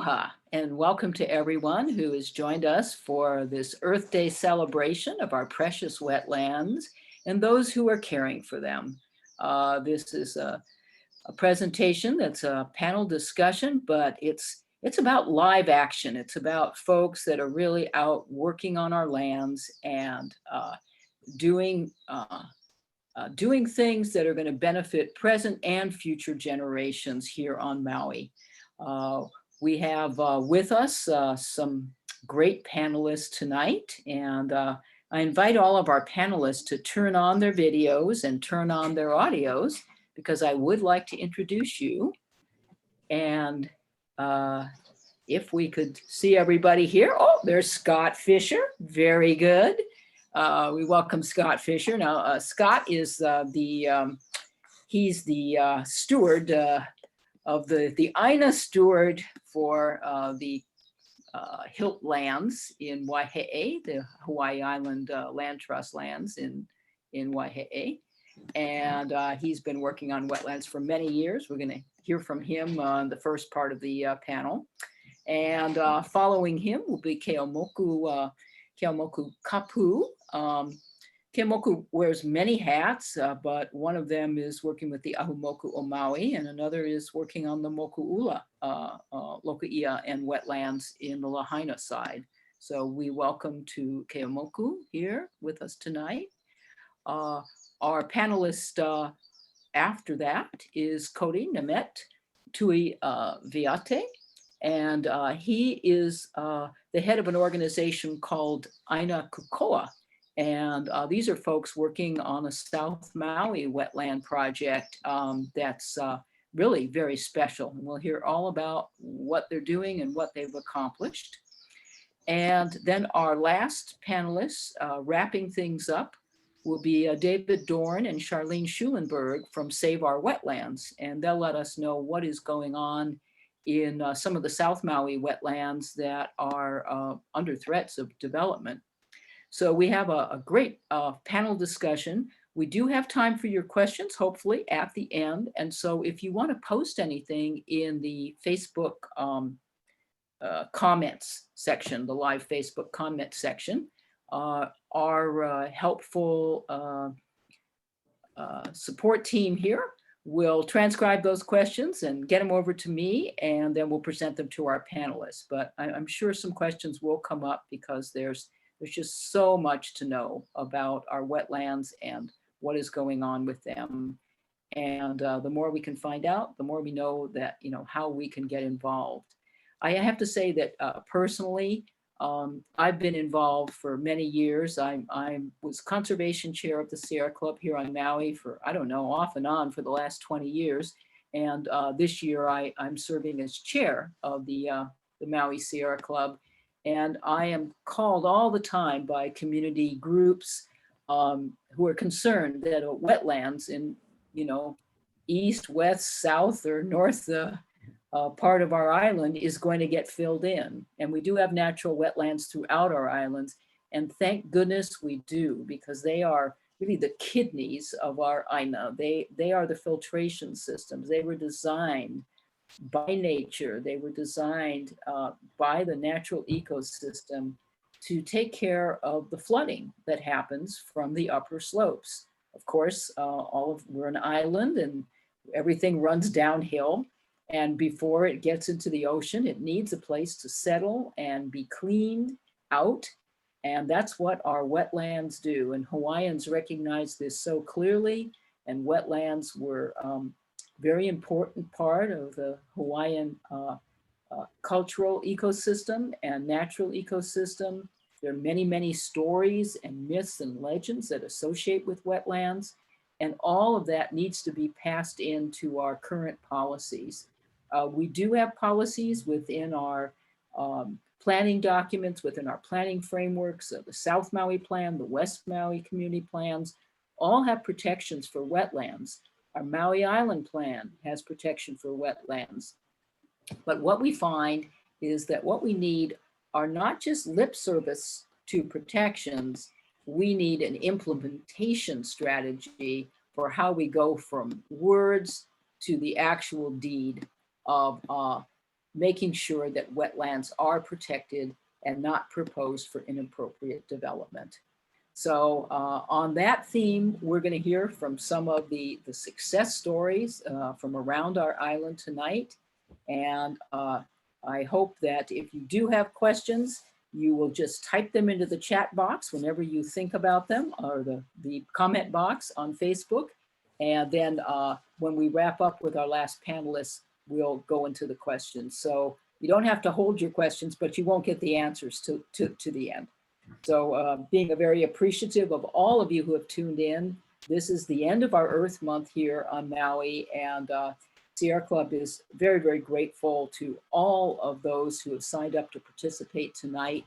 Aloha and welcome to everyone who has joined us for this Earth Day celebration of our precious wetlands and those who are caring for them. This is a presentation that's a panel discussion, but it's about live action. It's about folks that are really out working on our lands and doing things that are going to benefit present and future generations here on Maui. We have with us some great panelists tonight, and I invite all of our panelists to turn on their videos and turn on their audios because I would like to introduce you. And if we could see everybody here. Oh, there's Scott Fisher. Very good. We welcome Scott Fisher. Now, Scott is he's the steward of the Aina steward for the Hilt lands in Waihee, the Hawaii Island Land Trust lands in Waihee. And he's been working on wetlands for many years. We're going to hear from him on the first part of the panel. And following him will be Keomoku Kapu. Keomoku wears many hats, but one of them is working with the Ahumoku o Maui, and another is working on the Moku'ula, Lokaia, and wetlands in the Lahaina side. So we welcome to Keomoku here with us tonight. Our panelist after that is Cody Nemet Tui Viate, and he is the head of an organization called Aina Kukoa. And these are folks working on a South Maui wetland project that's really very special. And we'll hear all about what they're doing and what they've accomplished. And then our last panelists wrapping things up will be David Dorn and Charlene Schulenberg from Save Our Wetlands. And they'll let us know what is going on in some of the South Maui wetlands that are under threats of development. So we have a great panel discussion. We do have time for your questions, hopefully at the end. And so if you want to post anything in the Facebook comments section, the live Facebook comment section, our helpful support team here will transcribe those questions and get them over to me, and then we'll present them to our panelists. But I'm sure some questions will come up because there's just so much to know about our wetlands and what is going on with them. And the more we can find out, the more we know that, how we can get involved. I have to say that personally, I've been involved for many years. I was conservation chair of the Sierra Club here on Maui for, I don't know, off and on for the last 20 years. And this year I'm serving as chair of the Maui Sierra Club. And I am called all the time by community groups who are concerned that wetlands in, east, west, south, or north part of our island is going to get filled in. And we do have natural wetlands throughout our islands. And thank goodness we do, because they are really the kidneys of our Aina. They are the filtration systems. They were designed by nature. They were designed by the natural ecosystem to take care of the flooding that happens from the upper slopes. Of course, we're an island and everything runs downhill. And before it gets into the ocean, it needs a place to settle and be cleaned out. And that's what our wetlands do. And Hawaiians recognize this so clearly. And wetlands were very important part of the Hawaiian cultural ecosystem and natural ecosystem. There are many, many stories and myths and legends that associate with wetlands. And all of that needs to be passed into our current policies. We do have policies within our planning documents, within our planning frameworks, the South Maui Plan, the West Maui Community Plans, all have protections for wetlands. Our Maui Island Plan has protection for wetlands. But what we find is that what we need are not just lip service to protections, we need an implementation strategy for how we go from words to the actual deed of making sure that wetlands are protected and not proposed for inappropriate development. So on that theme, we're going to hear from some of the success stories from around our island tonight. And I hope that if you do have questions, you will just type them into the chat box whenever you think about them, or the comment box on Facebook. And then when we wrap up with our last panelists, we'll go into the questions. So you don't have to hold your questions, but you won't get the answers to the end. So being very appreciative of all of you who have tuned in. This is the end of our Earth Month here on Maui, and Sierra Club is very, very grateful to all of those who have signed up to participate tonight.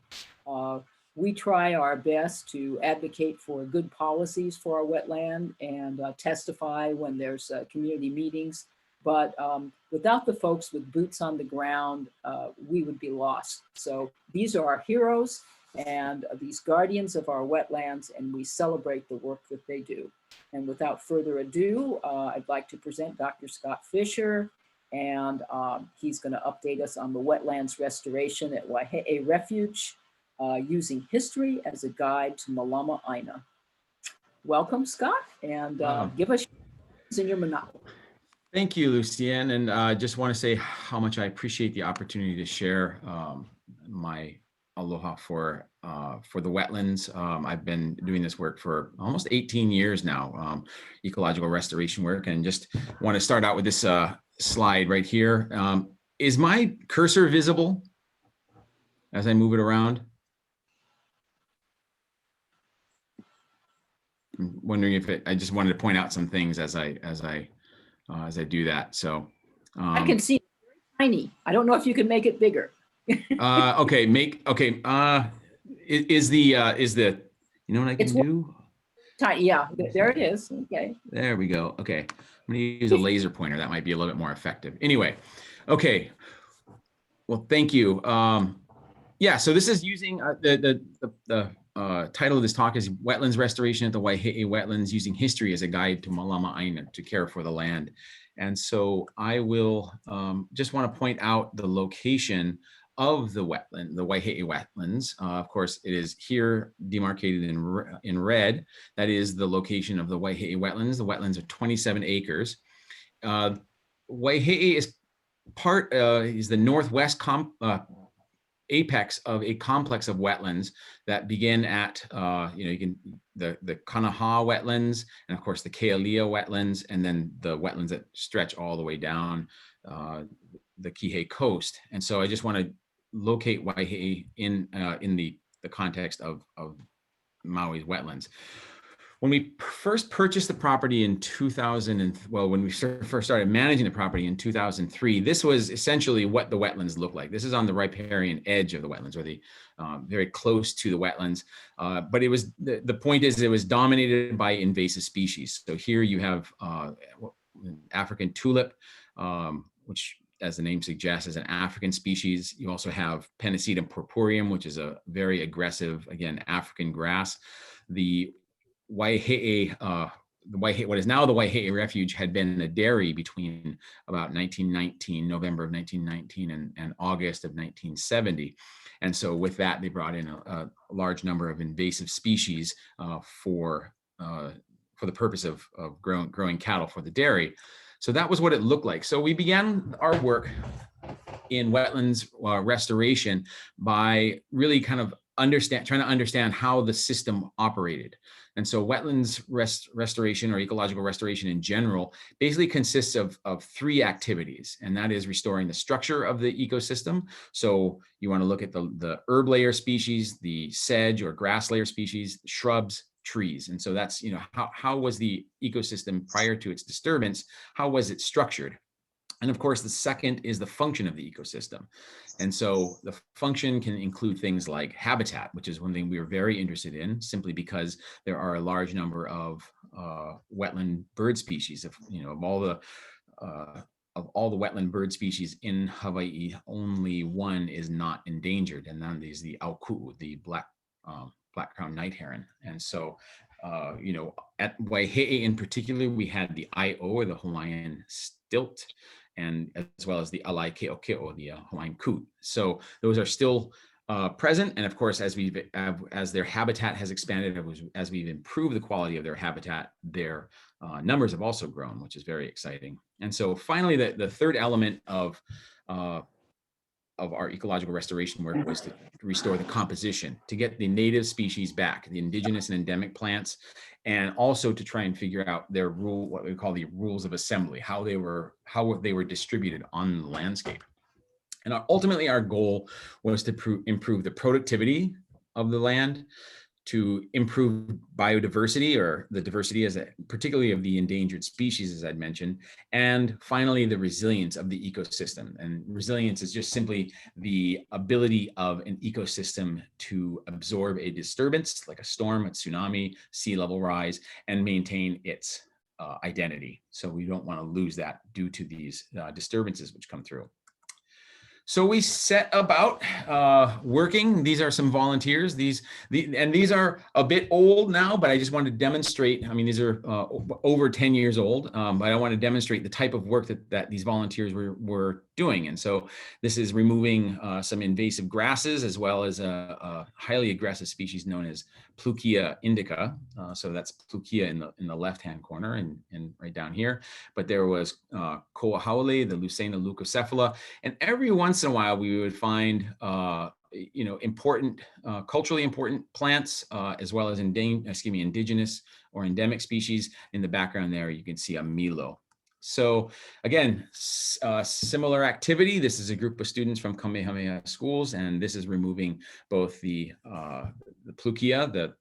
We try our best to advocate for good policies for our wetland and testify when there's community meetings. But without the folks with boots on the ground, we would be lost. So these are our heroes and these guardians of our wetlands, and we celebrate the work that they do. And without further ado, I'd like to present Dr. Scott Fisher, and he's going to update us on the wetlands restoration at Waihe'e Refuge, using history as a guide to Malama Aina. Welcome, Scott, and give us your mana'o. Thank you, Lucienne, and I just want to say how much I appreciate the opportunity to share my aloha for the wetlands. I've been doing this work for almost 18 years now, ecological restoration work, and just want to start out with this slide right here. Is my cursor visible as I move it around? I'm wondering if I just wanted to point out some things as I do that. So I can see it's very tiny. I don't know if you can make it bigger. Okay, is the you know what I can do? Tiny, yeah, there it is. Okay. There we go. Okay, I'm gonna use a laser pointer. That might be a little bit more effective. Anyway, okay. Well, thank you. Yeah, so this is using the title of this talk is Wetlands Restoration at the Waihe'e Wetlands, using history as a guide to Malama Aina, to care for the land. And so I will just want to point out the location of the wetland, the Waihe'e Wetlands. Of course, it is here demarcated in red. That is the location of the Waihe'e Wetlands. The wetlands are 27 acres. Waihe'e is is the northwest apex of a complex of wetlands that begin at the Kanaha wetlands, and of course the Kealia wetlands, and then the wetlands that stretch all the way down the Kihei coast. And so I just want to locate Waihe'e in the context of Maui's wetlands. When we first purchased the property in 2000, when we first started managing the property in 2003, this was essentially what the wetlands look like. This is on the riparian edge of the wetlands, or the very close to the wetlands. But it was the point is it was dominated by invasive species. So here you have African tulip, which, as the name suggests, is an African species. You also have Pennisetum purpureum, which is a very aggressive, again, African grass. The Waihe'e, what is now the Waihe'e Refuge, had been a dairy between about 1919, November of 1919, and August of 1970. And so with that, they brought in a large number of invasive species for the purpose of growing cattle for the dairy. So that was what it looked like. So we began our work in wetlands restoration by really kind of trying to understand how the system operated. And so wetlands restoration, or ecological restoration in general, basically consists of three activities, and that is restoring the structure of the ecosystem. So you want to look at the herb layer species, the sedge or grass layer species, shrubs, trees. And so that's, how was the ecosystem prior to its disturbance? How was it structured? And of course, the second is the function of the ecosystem. And so the function can include things like habitat, which is one thing we are very interested in, simply because there are a large number of wetland bird species. Of all the wetland bird species in Hawaii, only one is not endangered, and that is the auku'u, the black-crowned night heron. And so at Waihe'e in particular, we had the Io, or the Hawaiian stilt, and as well as the alai ke'okeo, the Hawaiian coot. So those are still present, and of course, as their habitat has expanded, as we've improved the quality of their habitat, their numbers have also grown, which is very exciting. And so finally, the third element of our ecological restoration work was to restore the composition, to get the native species back, the indigenous and endemic plants, and also to try and figure out their what we call the rules of assembly, how they were distributed on the landscape. And ultimately, our goal was to improve the productivity of the land, to improve biodiversity, or the diversity, particularly of the endangered species, as I'd mentioned, and finally, the resilience of the ecosystem. And resilience is just simply the ability of an ecosystem to absorb a disturbance, like a storm, a tsunami, sea level rise, and maintain its identity. So we don't want to lose that due to these disturbances which come through. So we set about working. These are some volunteers. These are a bit old now, but I just wanted to demonstrate. I mean, these are over 10 years old, but I want to demonstrate the type of work that these volunteers were doing. And so this is removing some invasive grasses, as well as a highly aggressive species known as Pluchia indica. So that's Pluchia in the left-hand corner and right down here. But there was Koahaole, the Lucena leucocephala, and every once in a while we would find important, culturally important plants, as well as indigenous or endemic species. In the background there, you can see a Milo. So again, similar activity. This is a group of students from Kamehameha schools, and this is removing both the Pluchia, the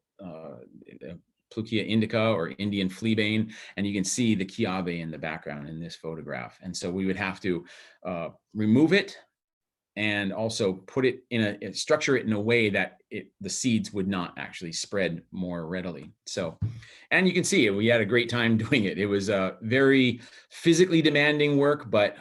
Pluchia indica, or Indian fleabane, and you can see the Kiawe in the background in this photograph. And so we would have to remove it, and also put it in structure it in a way that the seeds would not actually spread more readily. So, and you can see we had a great time doing it. It was a very physically demanding work, but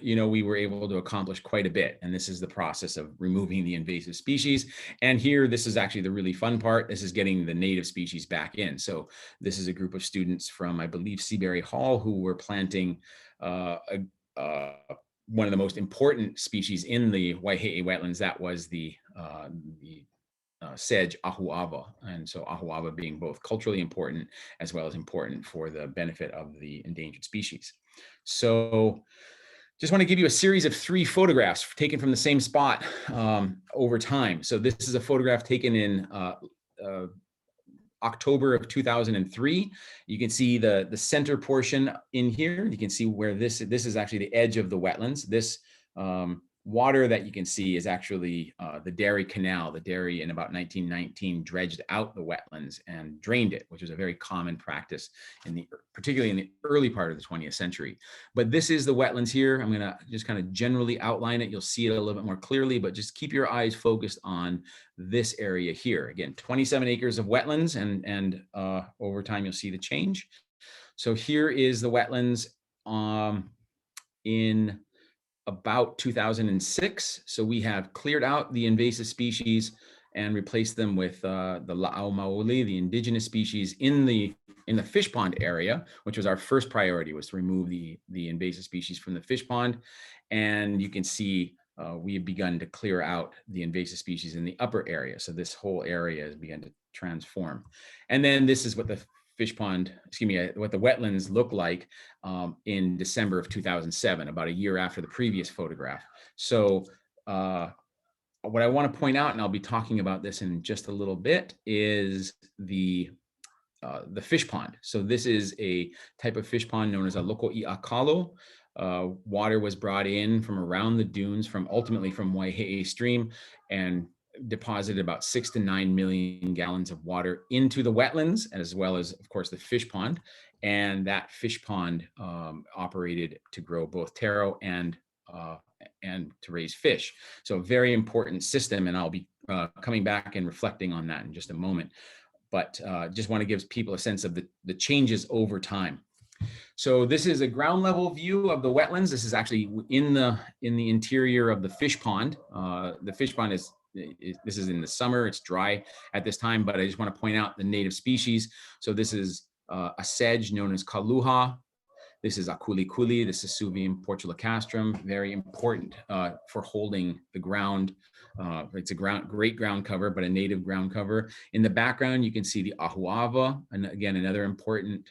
we were able to accomplish quite a bit. And this is the process of removing the invasive species. And here, this is actually the really fun part. This is getting the native species back in. So this is a group of students from, I believe, Seabury Hall, who were planting one of the most important species in the Waihe'e wetlands. That was the sedge ahuava. And so ahuava being both culturally important as well as important for the benefit of the endangered species. So just want to give you a series of 3 photographs taken from the same spot over time. So this is a photograph taken in October of 2003. You can see the center portion in here. You can see where this is actually the edge of the wetlands. This water that you can see is actually the Dairy Canal. The Dairy in about 1919 dredged out the wetlands and drained it, which was a very common practice particularly in the early part of the 20th century. But this is the wetlands here. I'm gonna just kind of generally outline it. You'll see it a little bit more clearly, but just keep your eyes focused on this area here. Again, 27 acres of wetlands, and over time you'll see the change. So here is the wetlands in about 2006. So we have cleared out the invasive species and replaced them with the La'au Maoli, the indigenous species in the fish pond area, which was our first priority, was to remove the invasive species from the fish pond. And you can see we have begun to clear out the invasive species in the upper area. So this whole area has begun to transform. And then this is what the what the wetlands look like in December of 2007, about a year after the previous photograph. So what I want to point out, and I'll be talking about this in just a little bit, is the fish pond. So this is a type of fish pond known as a loko I akalo. Water was brought in from around the dunes, ultimately from Waihe'e Stream, and deposited about 6 to 9 million gallons of water into the wetlands, as well as, of course, the fish pond. And that fish pond operated to grow both taro and to raise fish. So a very important system, and I'll be coming back and reflecting on that in just a moment. But just want to give people a sense of the changes over time. So this is a ground level view of the wetlands. This is actually in the interior of the fish pond. The fish pond this is in the summer. It's dry at this time, but I just want to point out the native species. So this is a sedge known as kaluha. This is Akulikuli, this is Suvium portulacastrum, very important for holding the ground. It's a great ground cover, but a native ground cover. In the background, you can see the Ahuava, and again, another important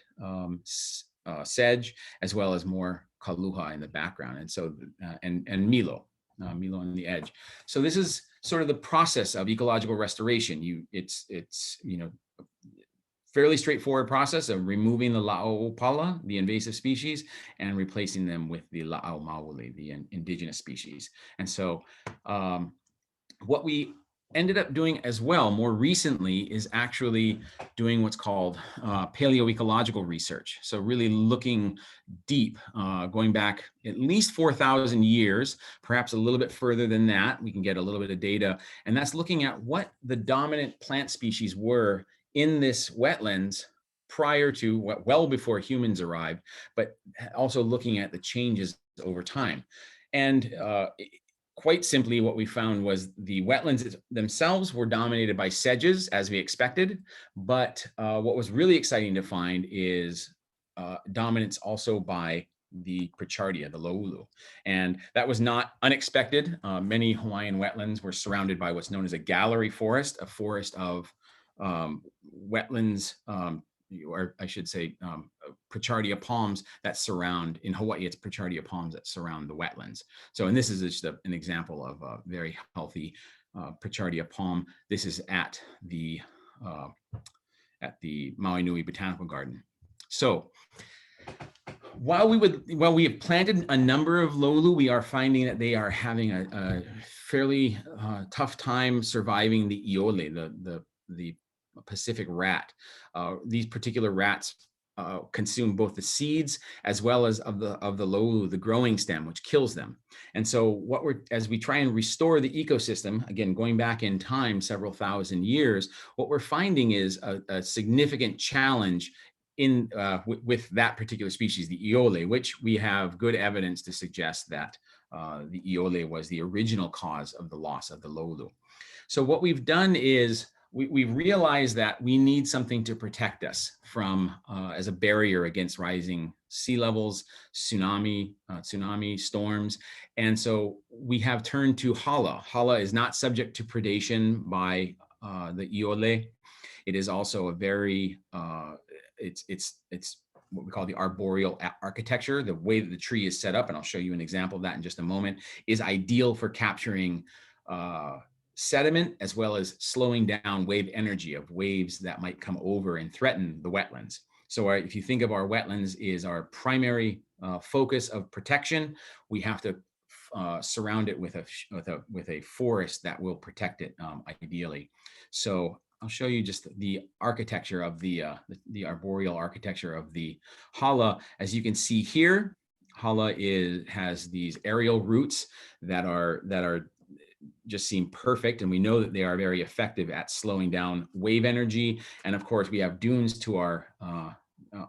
sedge, as well as more Kaluha in the background. And so, and Milo on the edge. So this is sort of the process of ecological restoration. It's fairly straightforward process of removing the La'aupala, the invasive species, and replacing them with the La'au Mauli, the indigenous species. And so what we ended up doing as well more recently is actually doing what's called paleoecological research. So really looking deep, going back at least 4,000 years, perhaps a little bit further than that. We can get a little bit of data, and that's looking at what the dominant plant species were in this wetlands prior to, well before humans arrived, but also looking at the changes over time. And quite simply, what we found was the wetlands themselves were dominated by sedges, as we expected. But what was really exciting to find is dominance also by the Pritchardia, the Lo'ulu. And that was not unexpected. Many Hawaiian wetlands were surrounded by what's known as a gallery forest, a forest of wetlands, or I should say Pritchardia palms that surround, in Hawaii, it's Pritchardia palms that surround the wetlands. So, and this is just an example of a very healthy Pritchardia palm. This is at the Maui Nui Botanical Garden. So, while we have planted a number of Lo'ulu, we are finding that they are having a fairly tough time surviving the Iole, the Pacific rat. These particular rats consume both the seeds as well as of the Lo'ulu, the growing stem, which kills them. And so as we try and restore the ecosystem, again, going back in time several thousand years, what we're finding is a significant challenge with that particular species, the Iole, which we have good evidence to suggest that the Iole was the original cause of the loss of the Lo'ulu. So what we've done is we realized that we need something to protect us from as a barrier against rising sea levels, tsunami storms. And so we have turned to hala. Hala is not subject to predation by the Iole. It is also a very, it's what we call the arboreal architecture. The way that the tree is set up, and I'll show you an example of that in just a moment, is ideal for capturing sediment, as well as slowing down wave energy of waves that might come over and threaten the wetlands. So if you think of our wetlands is our primary focus of protection, we have to surround it with a forest that will protect it ideally. So I'll show you just the architecture of the arboreal architecture of the hala. As you can see here, hala has these aerial roots that are just seem perfect, and we know that they are very effective at slowing down wave energy. And of course, we have dunes to our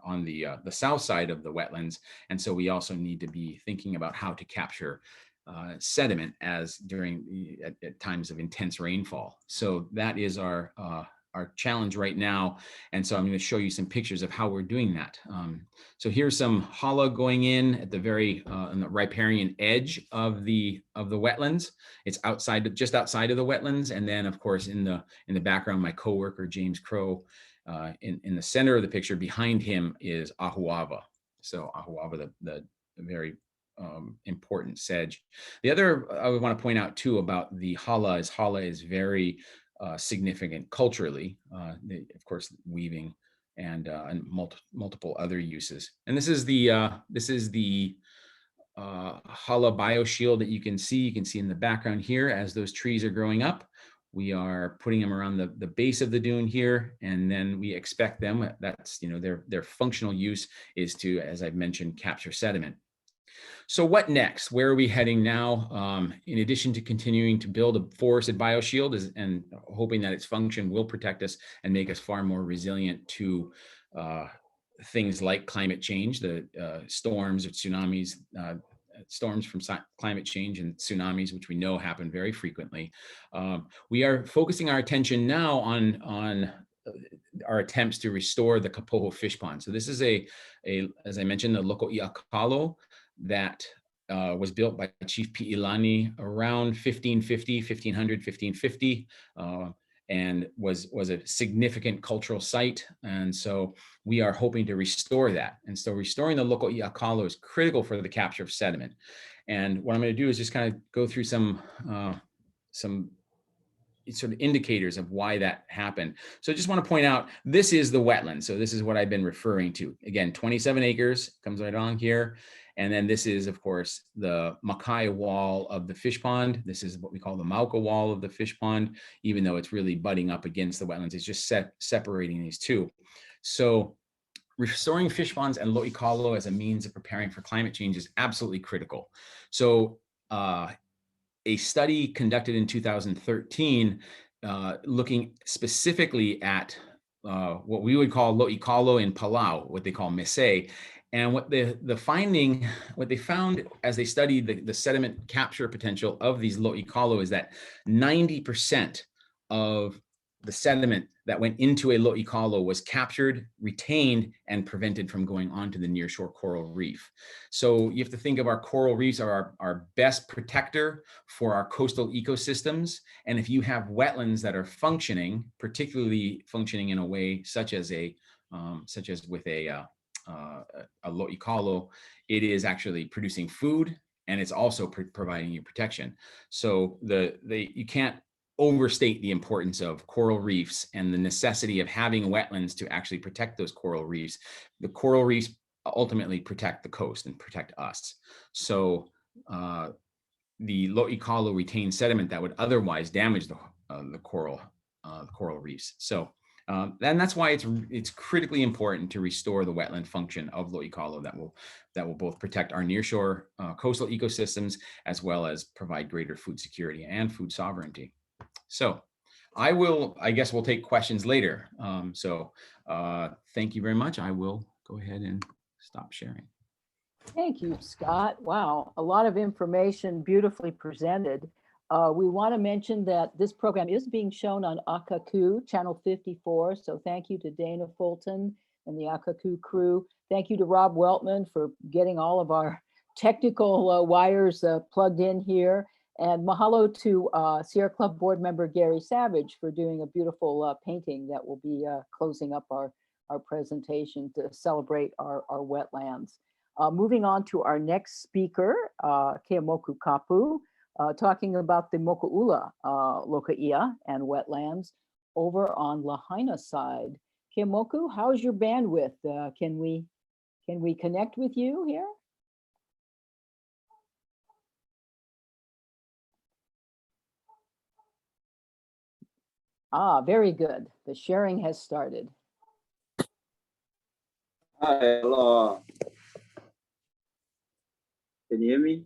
on the south side of the wetlands, and so we also need to be thinking about how to capture sediment at times of intense rainfall. So that is our challenge right now. And so I'm going to show you some pictures of how we're doing that. So here's some hala going in at the very on the riparian edge of the wetlands. It's just outside of the wetlands. And then of course in the background, my coworker James Crow, in the center of the picture behind him is Ahuava. So Ahuava, the very important sedge. The other I would want to point out too about the hala is very significant culturally, of course, weaving and multiple other uses. And this is the hala bioshield that you can see. You can see in the background here as those trees are growing up. We are putting them around the base of the dune here, and then we expect them. That's their functional use is to, as I've mentioned, capture sediment. So what next? Where are we heading now? In addition to continuing to build a forested bioshield and hoping that its function will protect us and make us far more resilient to things like climate change, the storms or tsunamis, storms from climate change and tsunamis, which we know happen very frequently. We are focusing our attention now on our attempts to restore the Kapoho fish pond. So this is as I mentioned, the Loko Iakalo that was built by Chief Pi'ilani around 1550, 1500, 1550, and was a significant cultural site. And so we are hoping to restore that. And so restoring the Loko Iakalo is critical for the capture of sediment. And what I'm going to do is just kind of go through some sort of indicators of why that happened. So I just want to point out, this is the wetland. So this is what I've been referring to. Again, 27 acres comes right on here. And then this is, of course, the Makai wall of the fish pond. This is what we call the Mauka wall of the fish pond, even though it's really butting up against the wetlands. It's just separating these two. So restoring fish ponds and lo'ikalo as a means of preparing for climate change is absolutely critical. So a study conducted in 2013 looking specifically at what we would call lo'ikalo in Palau, what they call Mesei. And what they found as they studied the sediment capture potential of these lo'ikalo is that 90% of the sediment that went into a lo'ikalo was captured, retained, and prevented from going onto the nearshore coral reef. So you have to think of our coral reefs are our best protector for our coastal ecosystems. And if you have wetlands that are functioning, particularly functioning in a way such as with a lo'ikalo, it is actually producing food, and it's also providing you protection. So you can't overstate the importance of coral reefs and the necessity of having wetlands to actually protect those coral reefs. The coral reefs ultimately protect the coast and protect us. So the lo'ikalo retains sediment that would otherwise damage the coral reefs. So and that's why it's critically important to restore the wetland function of lo'ikalo that will both protect our nearshore coastal ecosystems, as well as provide greater food security and food sovereignty. So I guess we'll take questions later. Thank you very much. I will go ahead and stop sharing. Thank you, Scott. Wow, a lot of information beautifully presented. We want to mention that this program is being shown on Akaku, channel 54. So thank you to Dana Fulton and the Akaku crew. Thank you to Rob Weltman for getting all of our technical wires plugged in here. And mahalo to Sierra Club board member Gary Savage for doing a beautiful painting that will be closing up our presentation to celebrate our wetlands. Moving on to our next speaker, Keamoku Kapu, talking about the Moku'ula Lokaia and wetlands over on Lahaina side. Keamoku, how's your bandwidth? Can we connect with you here? Ah, very good. The sharing has started. Hi, hello. Can you hear me?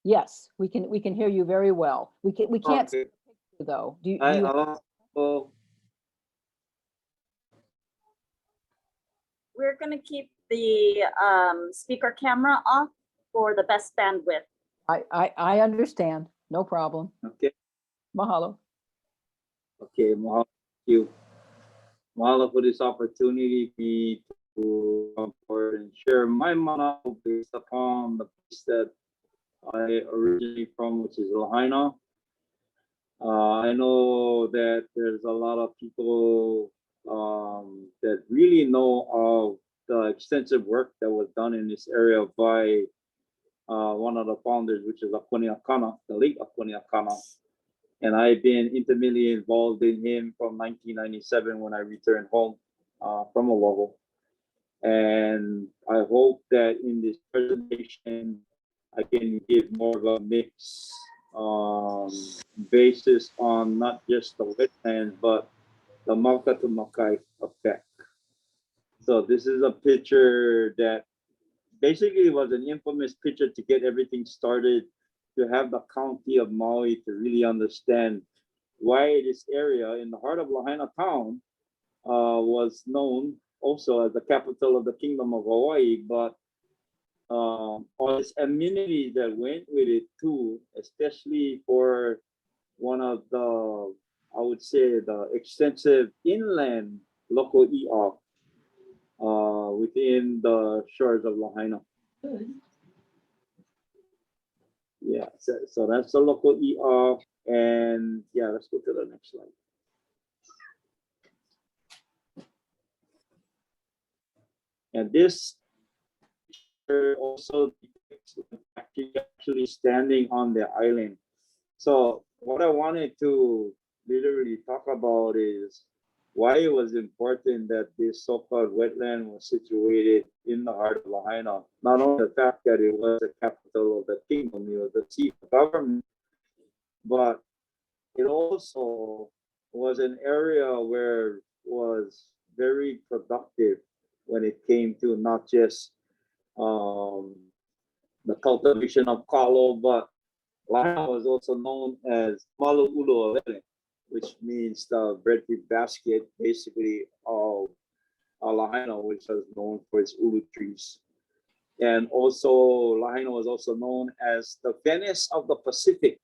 Yes, we can hear you very well. We can't see the picture though. Do you Hello. We're going to keep the speaker camera off for the best bandwidth. I understand. No problem. Okay. Mahalo. Okay, mahalo. Thank you. Mahalo for this opportunity to come forward and share my mana based upon the place that I originate from, which is Lahaina. I know that there's a lot of people that really know of the extensive work that was done in this area by one of the founders, which is Akoniakana, the late Akoniakana. And I've been intimately involved in him from 1997 when I returned home from Oahu. And I hope that in this presentation, I can give more of a mix basis on not just the wetlands, but the Mauka to Makai effect. So this is a picture that basically was an infamous picture to get everything started, to have the county of Maui to really understand why this area in the heart of Lahaina town was known also as the capital of the Kingdom of Hawaii, but all this amenities that went with it too, especially for one of the, I would would say, the extensive inland local ER within the shores of Lahaina. Yeah, so that's the local ER. And yeah, let's go to the next slide. And this also depicts actually standing on the island. So what I wanted to literally talk about is why it was important that this so-called wetland was situated in the heart of Lahaina. Not only the fact that it was the capital of the kingdom, it was the seat of government, but it also was an area where it was very productive when it came to not just the cultivation of kalo, but Lahaina was also known as Malu'ulu Olele, which means the breadfruit basket, basically of Lahaina, which was known for its ulu trees. And also, Lahaina was also known as the Venice of the Pacific,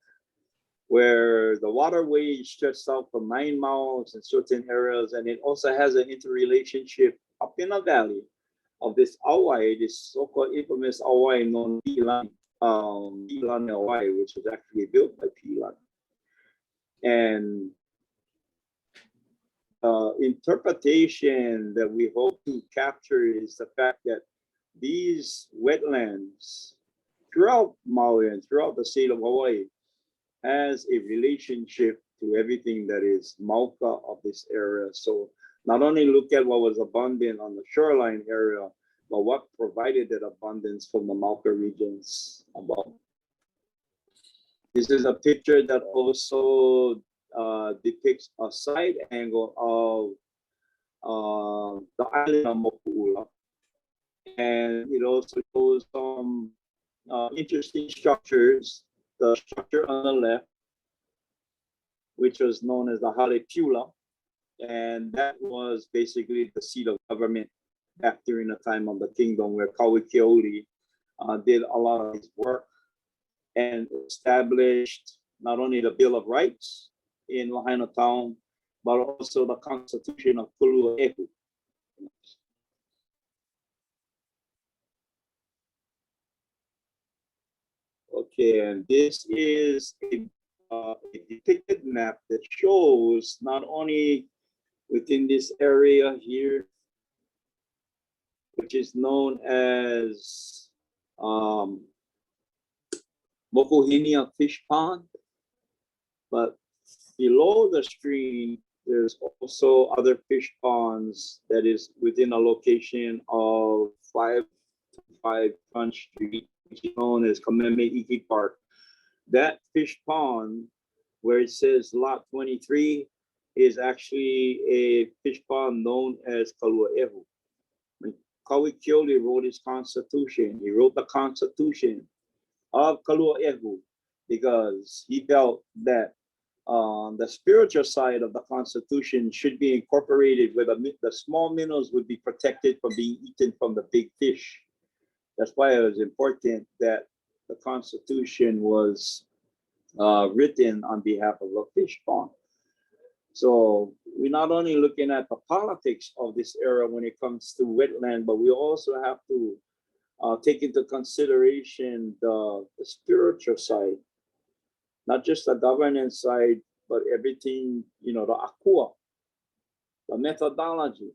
where the waterway stretched out for 9 miles in certain areas, and it also has an interrelationship up in the valley of this Hawaii, this so-called infamous Hawaii known as Pilan, Hawaii, which was actually built by Pilan. And interpretation that we hope to capture is the fact that these wetlands throughout Maui and throughout the state of Hawaii has a relationship to everything that is Mauka of this area. So not only look at what was abundant on the shoreline area, but what provided that abundance from the Mauka regions above. This is a picture that also depicts a side angle of the island of Moku'ula. And it also shows some interesting structures. The structure on the left, which was known as the Halepula, and that was basically the seat of government back during the time of the kingdom, where Kauikeoli did a lot of his work and established not only the Bill of Rights in Lahaina town, but also the Constitution of Kulue'ehu. Okay, and this is a depicted map that shows not only within this area here, which is known as Mokuhinia Fish Pond, but below the screen, there's also other fish ponds that is within a location of 525 Front Street, which is known as Kameme Iki Park. That fish pond, where it says lot 23, is actually a fish pond known as Kalua'ehu. When Kauikeoli wrote his constitution, he wrote the constitution of Kalua'ehu because he felt that the spiritual side of the constitution should be incorporated where the small minnows would be protected from being eaten from the big fish. That's why it was important that the constitution was written on behalf of a fish pond. So we're not only looking at the politics of this era when it comes to wetland, but we also have to take into consideration the spiritual side, not just the governance side, but everything, the akua, the methodology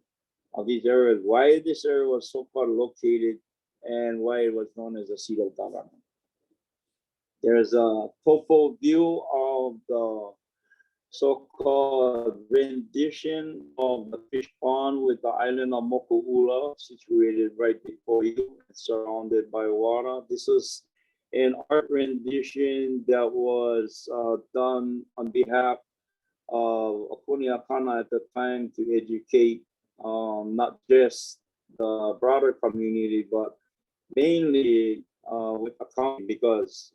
of these areas, why this area was so far located and why it was known as a seat of government. There's a topo view of the so-called rendition of the fish pond with the island of Moku'ula situated right before you, surrounded by water. This is an art rendition that was done on behalf of Akuniakana at the time to educate not just the broader community, but mainly with the county, because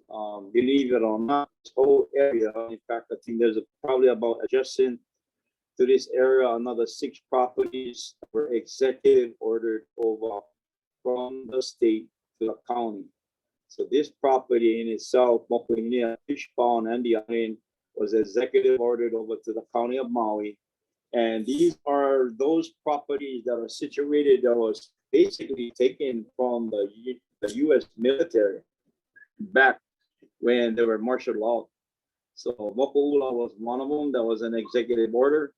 believe it or not, this whole area, in fact, I think there's probably about adjacent to this area, another 6 properties were executive ordered over from the state to the county. So this property in itself, Mokuhinia Fish Pond and the island, was executive ordered over to the county of Maui. And these are those properties that are situated that was basically taken from the U.S. military back when they were martial law. So Moku'ula was one of them. That was an executive order.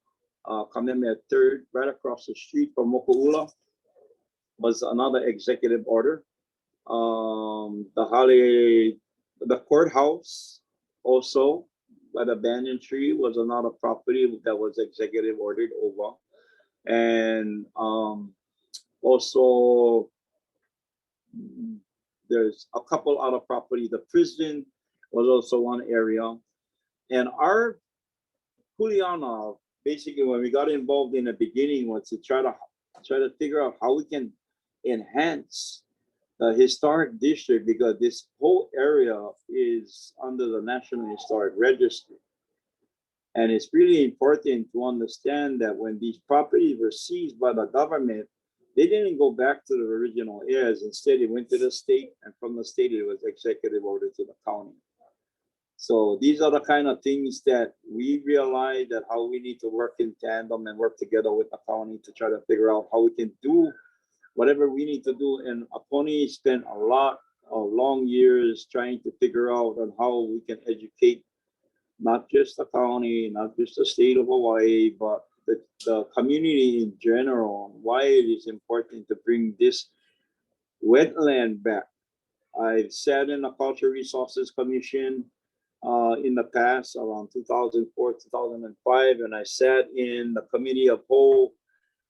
Kamehameha III, right across the street from Moku'ula, was another executive order. The courthouse also by the banyan tree was another property that was executive ordered over. And also there's a couple other property. The prison was also one area. And our Kuleana, basically when we got involved in the beginning, was to try to figure out how we can enhance the historic district, because this whole area is under the National Historic Registry. And it's really important to understand that when these properties were seized by the government, they didn't go back to the original heirs. Instead, it went to the state, and from the state, it was executive order to the county. So these are the kind of things that we realize that how we need to work in tandem and work together with the county to try to figure out how we can do whatever we need to do. And Aponi spent a lot of long years trying to figure out on how we can educate not just the county, not just the state of Hawaii, but the community in general, why it is important to bring this wetland back. I've sat in the Cultural Resources Commission in the past, around 2004, 2005, and I sat in the Committee of Whole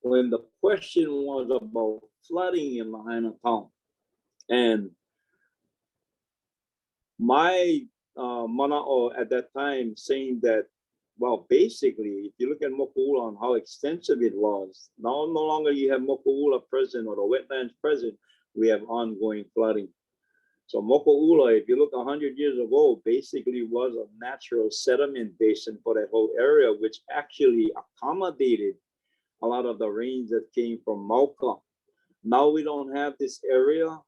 when the question was about flooding in Lahaina town. And my mana'o at that time saying that, well, basically, if you look at Moku'ula and how extensive it was, now no longer you have Moku'ula present or the wetlands present, we have ongoing flooding. So Moku'ula, if you look 100 years ago, basically was a natural sediment basin for that whole area, which actually accommodated a lot of the rains that came from Mauka. Now we don't have this area.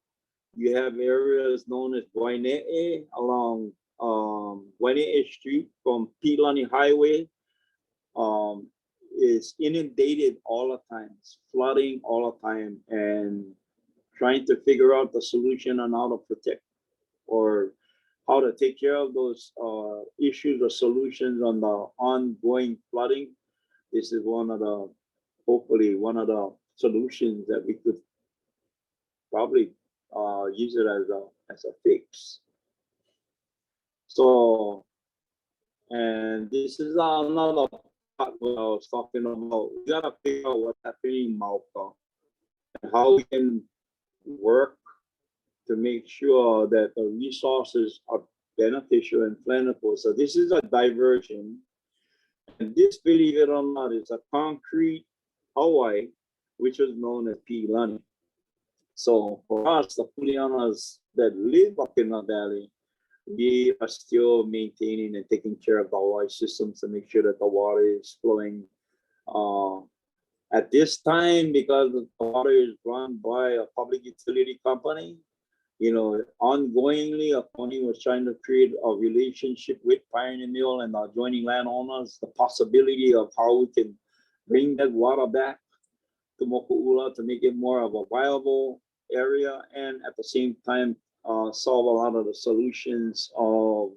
You have areas known as Waine'e along Waine'e Street from Pilani Highway. Is inundated all the time, it's flooding all the time, and trying to figure out the solution on how to protect or how to take care of those issues or solutions on the ongoing flooding. This is hopefully one of the solutions that we could probably use it as a fix. So, and this is another part what I was talking about. We gotta figure out what's happening in Mauka and how we can work to make sure that the resources are beneficial and plentiful. So this is a diversion. And this, believe it or not, is a concrete Hawaii, which was known as Pilani. So for us, the Kuleanas that live up in the valley, we are still maintaining and taking care of the Hawaii systems to make sure that the water is flowing. At this time, because the water is run by a public utility company, ongoingly, Aponi was trying to create a relationship with Pioneer Mill and the adjoining landowners, the possibility of how we can bring that water back to Moku'ula to make it more of a viable area, and at the same time solve a lot of the solutions of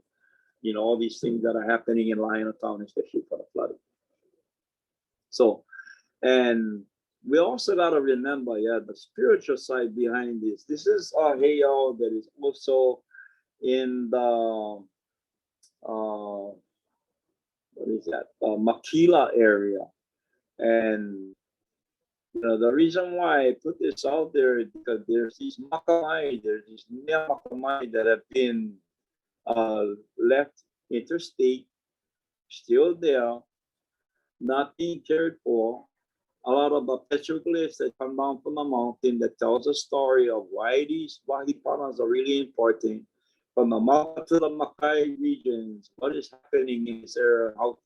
all these things that are happening in Lahaina town, especially for the flooding. So, and we also got to remember, the spiritual side behind this. This is a heiau that is also in the Makila area, and the reason why I put this out there is because there's these makamai, there's these mea makamai that have been left interstate, still there, not being cared for. A lot of the petroglyphs that come down from the mountain that tells a story of why these wahipanas are really important. From the Maka to the Makai regions, what is happening in this area, how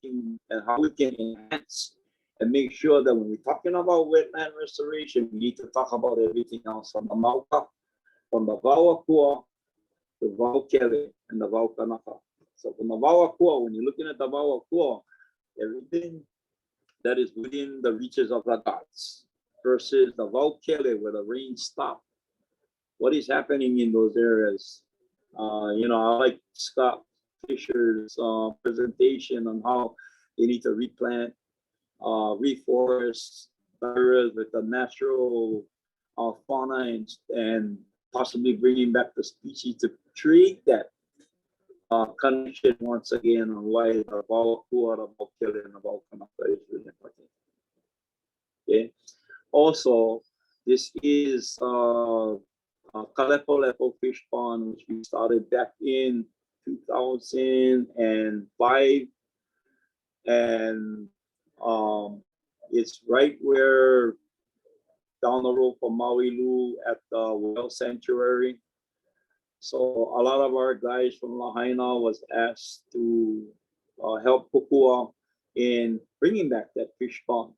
we can enhance and make sure that when we're talking about wetland restoration, we need to talk about everything else from the Mauka, from the Vauakua, the Vaukele, and the Vaukanaka. So from the Wawakua, when you're looking at the Wawakua, everything that is within the reaches of the gods versus the Waukele where the rain stopped. What is happening in those areas? I like Scott Fisher's presentation on how they need to replant, reforest areas with the natural fauna and possibly bringing back the species to create that connection once again on why the Wawakua, the Waukele, and the Waukanaka is really important. Okay. Also, this is Kalepo Fish Pond, which we started back in 2005, and it's right where down the road from Maui Lu at the whale sanctuary. So a lot of our guys from Lahaina was asked to help Pukua in bringing back that fish pond.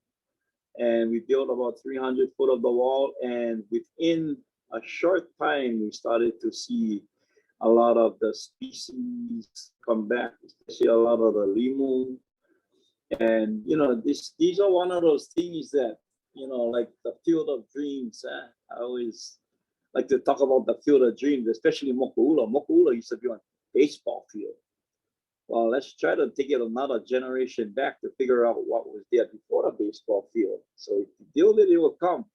And we built about 300 foot of the wall, and within a short time, we started to see a lot of the species come back, especially a lot of the limu. And these are one of those things that like the field of dreams. I always like to talk about the field of dreams, especially Moku'ula. Moku'ula used to be on a baseball field. Well, let's try to take it another generation back to figure out what was there before the baseball field. So if you deal with it, will come.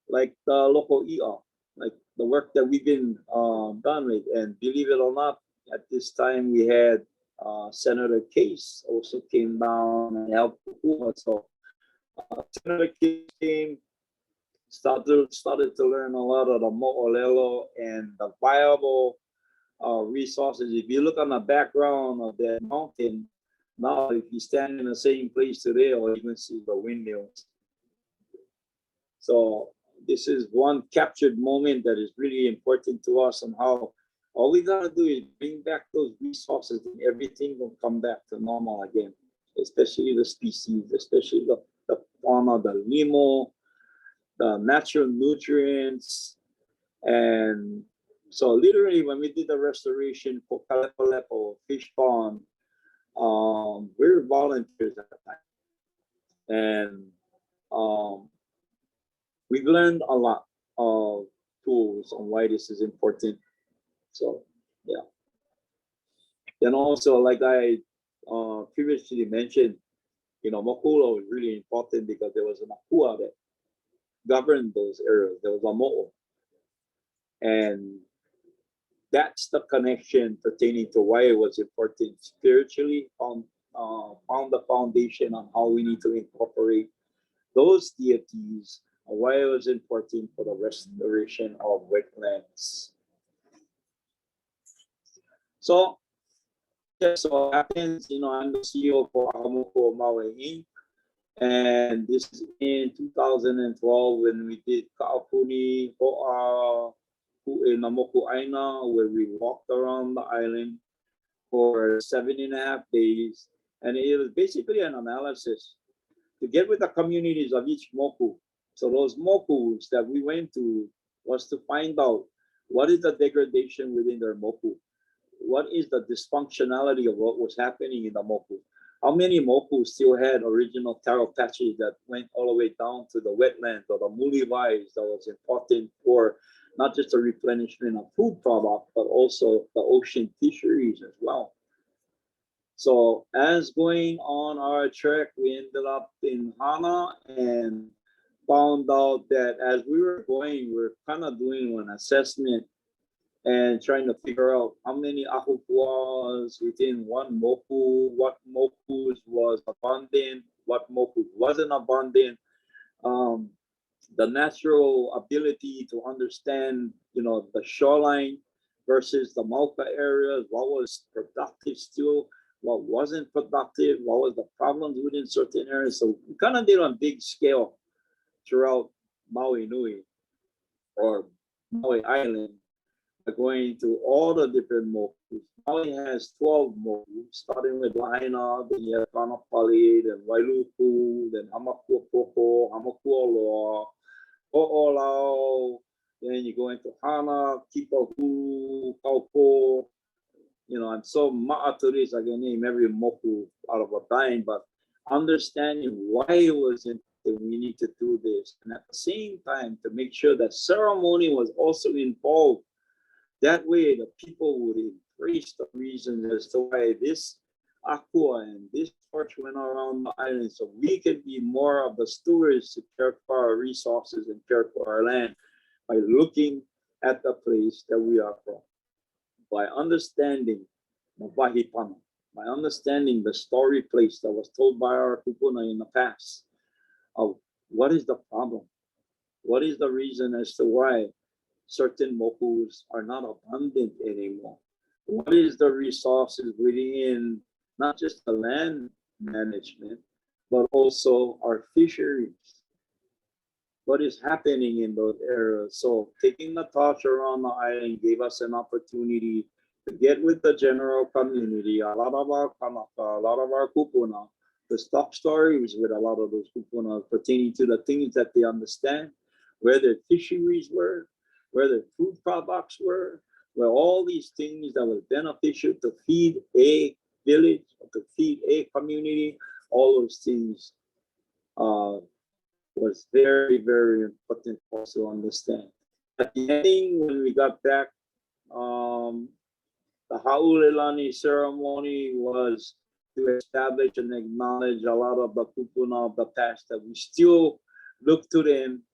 Like the local ER, like the work that we've been done with. And believe it or not, at this time we had Senator Case also came down and helped. So Senator Case came, started to learn a lot of the mo'olelo and the viable resources. If you look on the background of that mountain, now if you stand in the same place today, or you can see the windmills. So this is one captured moment that is really important to us, and how all we gotta do is bring back those resources, and everything will come back to normal again. Especially the species, especially the fauna, the limo, the natural nutrients, and so literally, when we did the restoration for Kalepo Fish Pond, we were volunteers at the time, and we've learned a lot of tools on why this is important. So yeah, and also like I previously mentioned, Moku'ula was really important because there was an akua that governed those areas. There was a mo'o, and that's the connection pertaining to why it was important spiritually on the foundation on how we need to incorporate those deities and why it was important for the restoration of wetlands. So just so happens, I'm the CEO for Akamoko Maui Inc. And this is in 2012 when we did Ka'apuni Ho'a in Namoku Aina, where we walked around the island for 7.5 days. And it was basically an analysis to get with the communities of each moku. So those mokus that we went to was to find out what is the degradation within their moku? What is the dysfunctionality of what was happening in the moku? How many moku still had original taro patches that went all the way down to the wetlands or the mulivais that was important for not just the replenishment of food product, but also the ocean fisheries as well. So as going on our trek, we ended up in Hana and found out that as we were going, we were kind of doing an assessment and trying to figure out how many ahupuas within one moku, what mokus was abundant, what mokus wasn't abundant. The natural ability to understand, the shoreline versus the Mauka areas, what was productive still, what wasn't productive, what was the problems within certain areas. So we kind of did on big scale throughout Maui Nui or Maui Island, going to all the different mokus. Maui has 12 mokus, starting with Lahaina, then you have Kanapali, then Wailuku, then Hamakua Poko, Hamakua Loa, Ho'olau, then you go into Hana, Kipahu, Kaupo, I'm so ma'a to this, I can name every moku out of a dime, but understanding why it was important, we need to do this. And at the same time, to make sure that ceremony was also involved. That way, the people would embrace the reasons as to why this aqua and this torch went around the island, so we can be more of the stewards to care for our resources and care for our land by looking at the place that we are from, by understanding Mawahipana, by understanding the story place that was told by our kupuna in the past of what is the problem, what is the reason as to why certain mokus are not abundant anymore. What is the resources within not just the land management, but also our fisheries? What is happening in those areas? So taking the torch around the island gave us an opportunity to get with the general community, a lot of our kanaka, a lot of our kupuna, to stop stories with a lot of those kupuna pertaining to the things that they understand, where their fisheries were, where their food products were, where all these things that were beneficial to feed a village, to feed a community, all those things was very, very important for us to understand. At the ending, when we got back, the Ha'ulelani ceremony was to establish and acknowledge a lot of the kupuna of the past, that we still look to them.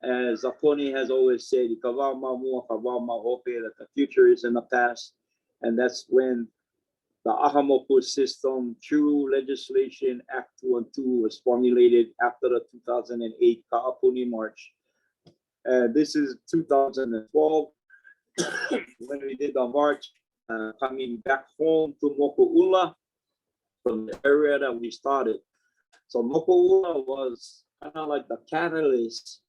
As Aponi has always said, that the future is in the past. And that's when the Ahamoku system through legislation Act 212 was formulated after the 2008 Ka'apuni March. This is 2012 when we did the march, coming back home to Moku'ula from the area that we started. So Moku'ula was kind of like the catalyst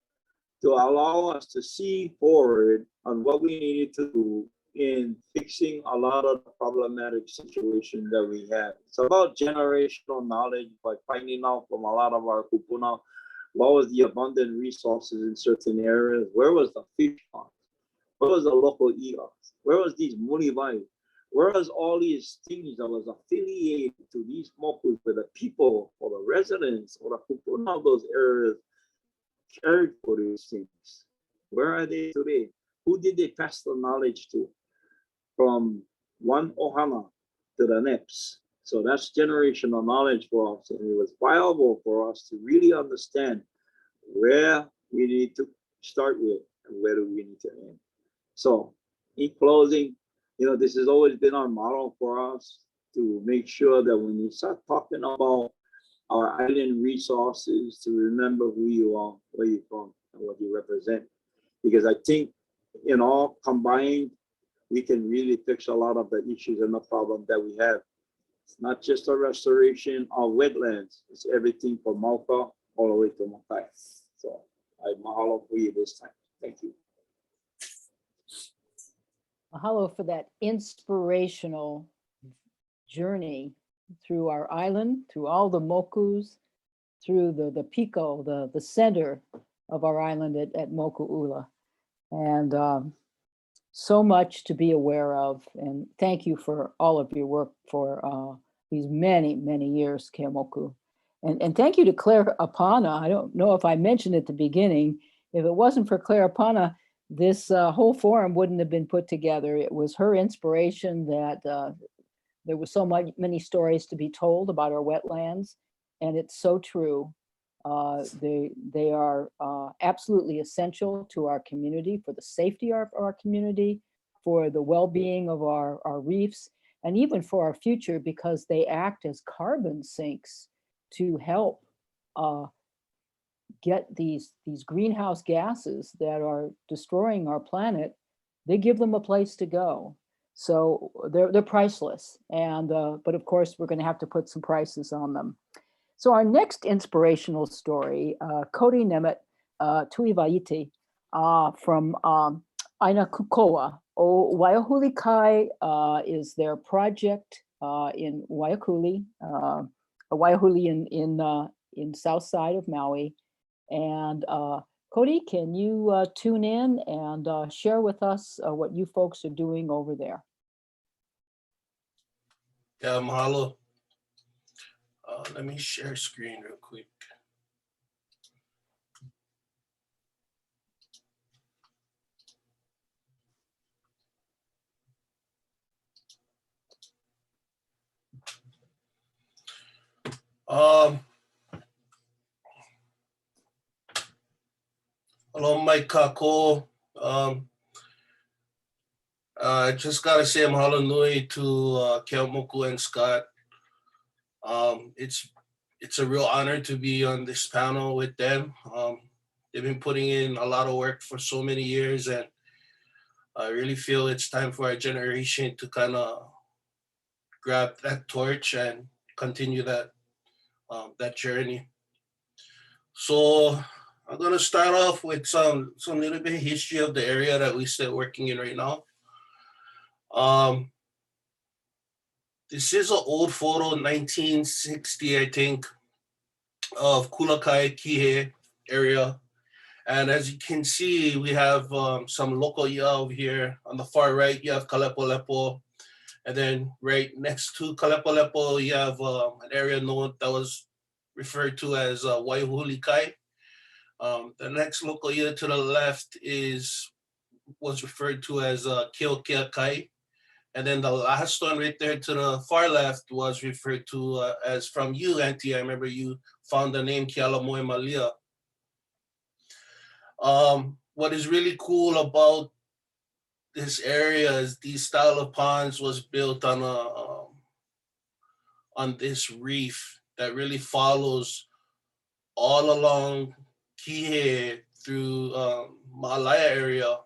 to allow us to see forward on what we needed to do in fixing a lot of the problematic situations that we had. It's about generational knowledge, by finding out from a lot of our kupuna what was the abundant resources in certain areas, where was the fish pond, where was the local eons, where was these mulivai, where was all these things that was affiliated to these mokus, with the people or the residents or the kupuna of those areas cared for these things. Where are they today? Who did they pass the knowledge to? From one ohana to the next. So that's generational knowledge for us. And it was viable for us to really understand where we need to start with and where do we need to end. So in closing, this has always been our model for us, to make sure that when you start talking about our island resources, to remember who you are, where you're from, and what you represent. Because I think in all combined, we can really fix a lot of the issues and the problem that we have. It's not just a restoration of wetlands, it's everything from Mauka all the way to Makai. So I mahalo for you this time. Thank you. Mahalo for that inspirational journey through our island, through all the mokus, through the pico, the center of our island at Moku'ula. And so much to be aware of. And thank you for all of your work for these many, many years, Kemoku. And thank you to Claire Apana. I don't know if I mentioned at the beginning, if it wasn't for Claire Apana, this whole forum wouldn't have been put together. It was her inspiration that there was so many stories to be told about our wetlands, and it's so true. They are absolutely essential to our community, for the safety of our community, for the well-being of our reefs, and even for our future, because they act as carbon sinks to help get these greenhouse gases that are destroying our planet. They give them a place to go. So they're priceless. And but of course, we're going to have to put some prices on them. So our next inspirational story, Kodi Nemet Tuivaiti from Aina Kukoa. O Waiahuli Kai is their project in Waiahuli, in south side of Maui. And Cody, can you tune in and share with us what you folks are doing over there? Yeah, mahalo. Let me share screen real quick. Hello, Mike Kako. I just gotta say mahalo nui to Keamoku and Scott. It's a real honor to be on this panel with them. They've been putting in a lot of work for so many years, and I really feel it's time for our generation to kind of grab that torch and continue that journey. So I'm gonna start off with some little bit of history of the area that we still working in right now. This is an old photo, 1960, I think, of Kulakai Kihei area. And as you can see, we have some local ia over here. On the far right, you have Kalepolepo. And then right next to Kalepolepo, you have an area known that was referred to as Waihulikai. The next local ia to the left was referred to as Keokeakai. And then the last one right there to the far left was referred to as from you, Auntie. I remember you found the name Kealamoe Malia. What is really cool about this area is these style of ponds was built on this reef that really follows all along Kihei through Malaya area.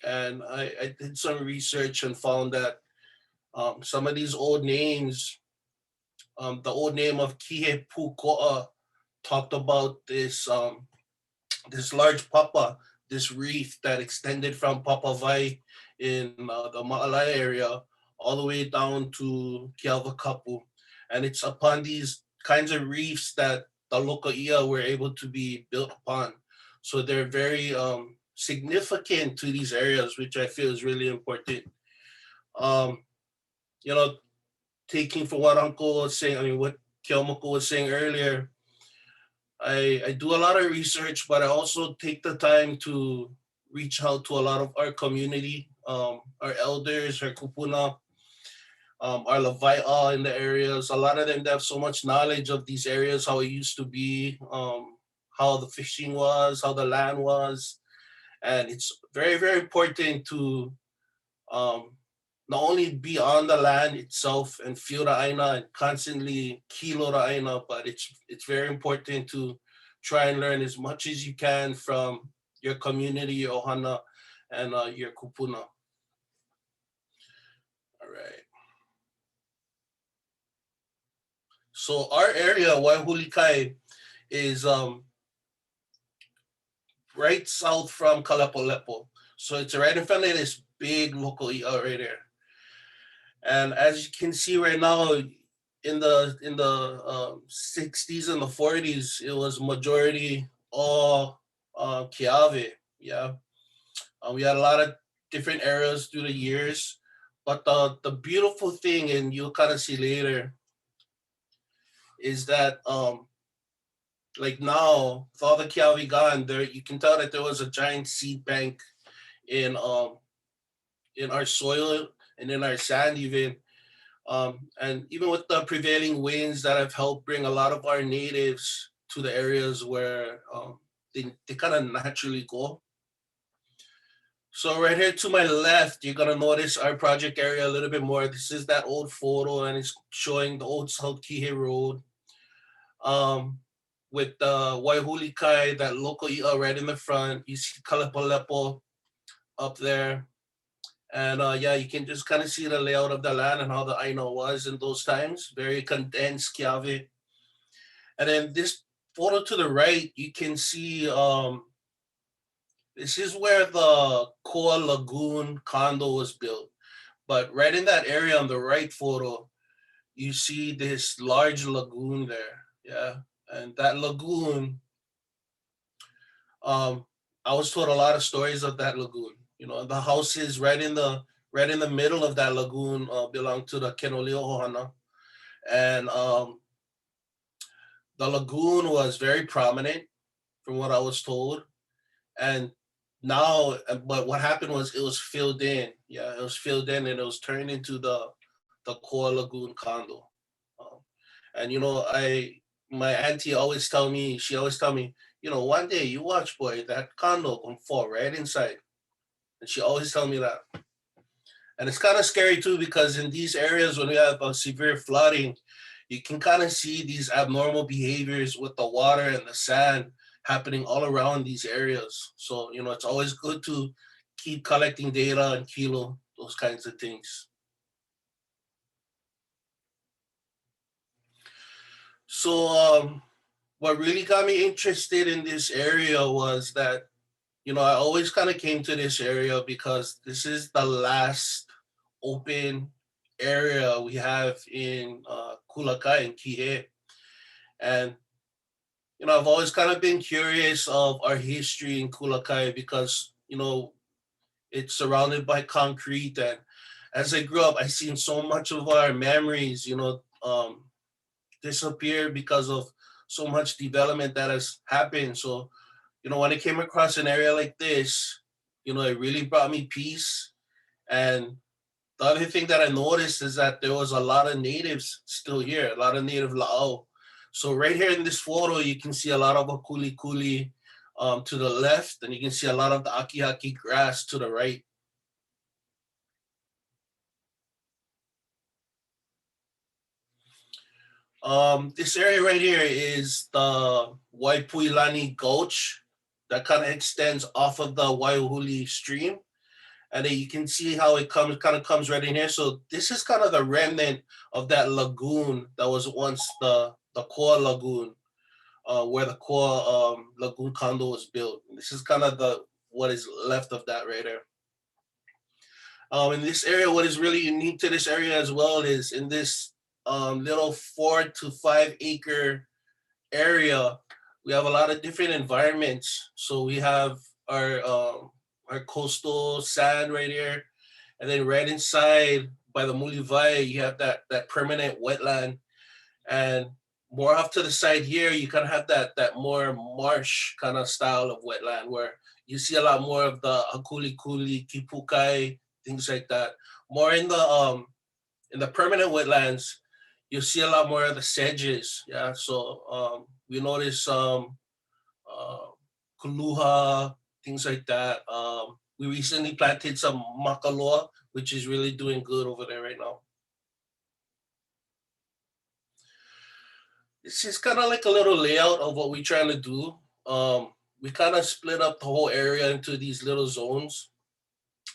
And I did some research and found that some of these old names, the old name of Kihei Puko'a talked about this this large papa, this reef that extended from Papawai in the Malaya area all the way down to Kealvakapu. And it's upon these kinds of reefs that the local ia were able to be built upon. So they're very significant to these areas, which I feel is really important. You know, taking from what Uncle was saying, I mean, what Keamoku was saying earlier, I do a lot of research, but I also take the time to reach out to a lot of our community, our elders, our kupuna, our lawai'a in the areas. A lot of them have so much knowledge of these areas, how it used to be, how the fishing was, how the land was. And it's very, very important to not only be on the land itself and feel the aina and constantly kilo the aina, but it's very important to try and learn as much as you can from your community, your ohana, and your kupuna. All right. So our area, Waihulikai, is right south from Kalapolepo. So it's right in front of this big local ia right there. And as you can see right now, in the 60s and the 40s, it was majority all Keawe. Yeah, we had a lot of different areas through the years, but the beautiful thing, and you'll kind of see later, is that like now, with all the Keawe gone, there you can tell that there was a giant seed bank in our soil and in our sand even. And even with the prevailing winds that have helped bring a lot of our natives to the areas where they kind of naturally go. So right here to my left, you're gonna notice our project area a little bit more. This is that old photo, and it's showing the old South Kihei Road. With the Waihulikai, that local ia right in the front. You see Kalepolepo up there. And yeah, you can just kind of see the layout of the land and how the aina was in those times. Very condensed Keawe. And then this photo to the right, you can see this is where the Koa Lagoon condo was built. But right in that area on the right photo, you see this large lagoon there. Yeah. And that lagoon, I was told a lot of stories of that lagoon. You know, the houses right in the middle of that lagoon belong to the Kenoleo Ohana. and the lagoon was very prominent from what I was told. And now, but what happened was it was filled in. Yeah, it was filled in and it was turned into the core lagoon condo. Um, and my auntie always tell me, she always tell me, one day you watch, boy, that condo gonna fall right inside. And she always tell me that. And it's kind of scary too, because in these areas when we have severe flooding, you can kind of see these abnormal behaviors with the water and the sand happening all around these areas. So, it's always good to keep collecting data and kilo, those kinds of things. So what really got me interested in this area was that, I always kind of came to this area because this is the last open area we have in Kulakai and Kihei. And, I've always kind of been curious of our history in Kulakai because, it's surrounded by concrete. And as I grew up, I seen so much of our memories, disappear because of so much development that has happened. So, when I came across an area like this, it really brought me peace. And the other thing that I noticed is that there was a lot of natives still here, a lot of native La'au. So right here in this photo, you can see a lot of akuli kuli to the left, and you can see a lot of the aki-haki grass to the right. This area right here is the Waipuilani Gulch that kind of extends off of the Waiahuli stream. And then you can see how it comes right in here. So this is kind of the remnant of that lagoon that was once the core lagoon, where the core lagoon condo was built. This is kind of what is left of that right there. In this area, what is really unique to this area as well is in this little 4 to 5 acre area, we have a lot of different environments. So we have our coastal sand right here, and then right inside by the Mulivai, you have that permanent wetland, and more off to the side here, you kind of have that more marsh kind of style of wetland where you see a lot more of the hakuli kuli, kipukai, things like that. More in the permanent wetlands, you'll see a lot more of the sedges. Yeah, so we notice kuluha, things like that. We recently planted some makaloa, which is really doing good over there right now. This is kind of like a little layout of what we're trying to do. We kind of split up the whole area into these little zones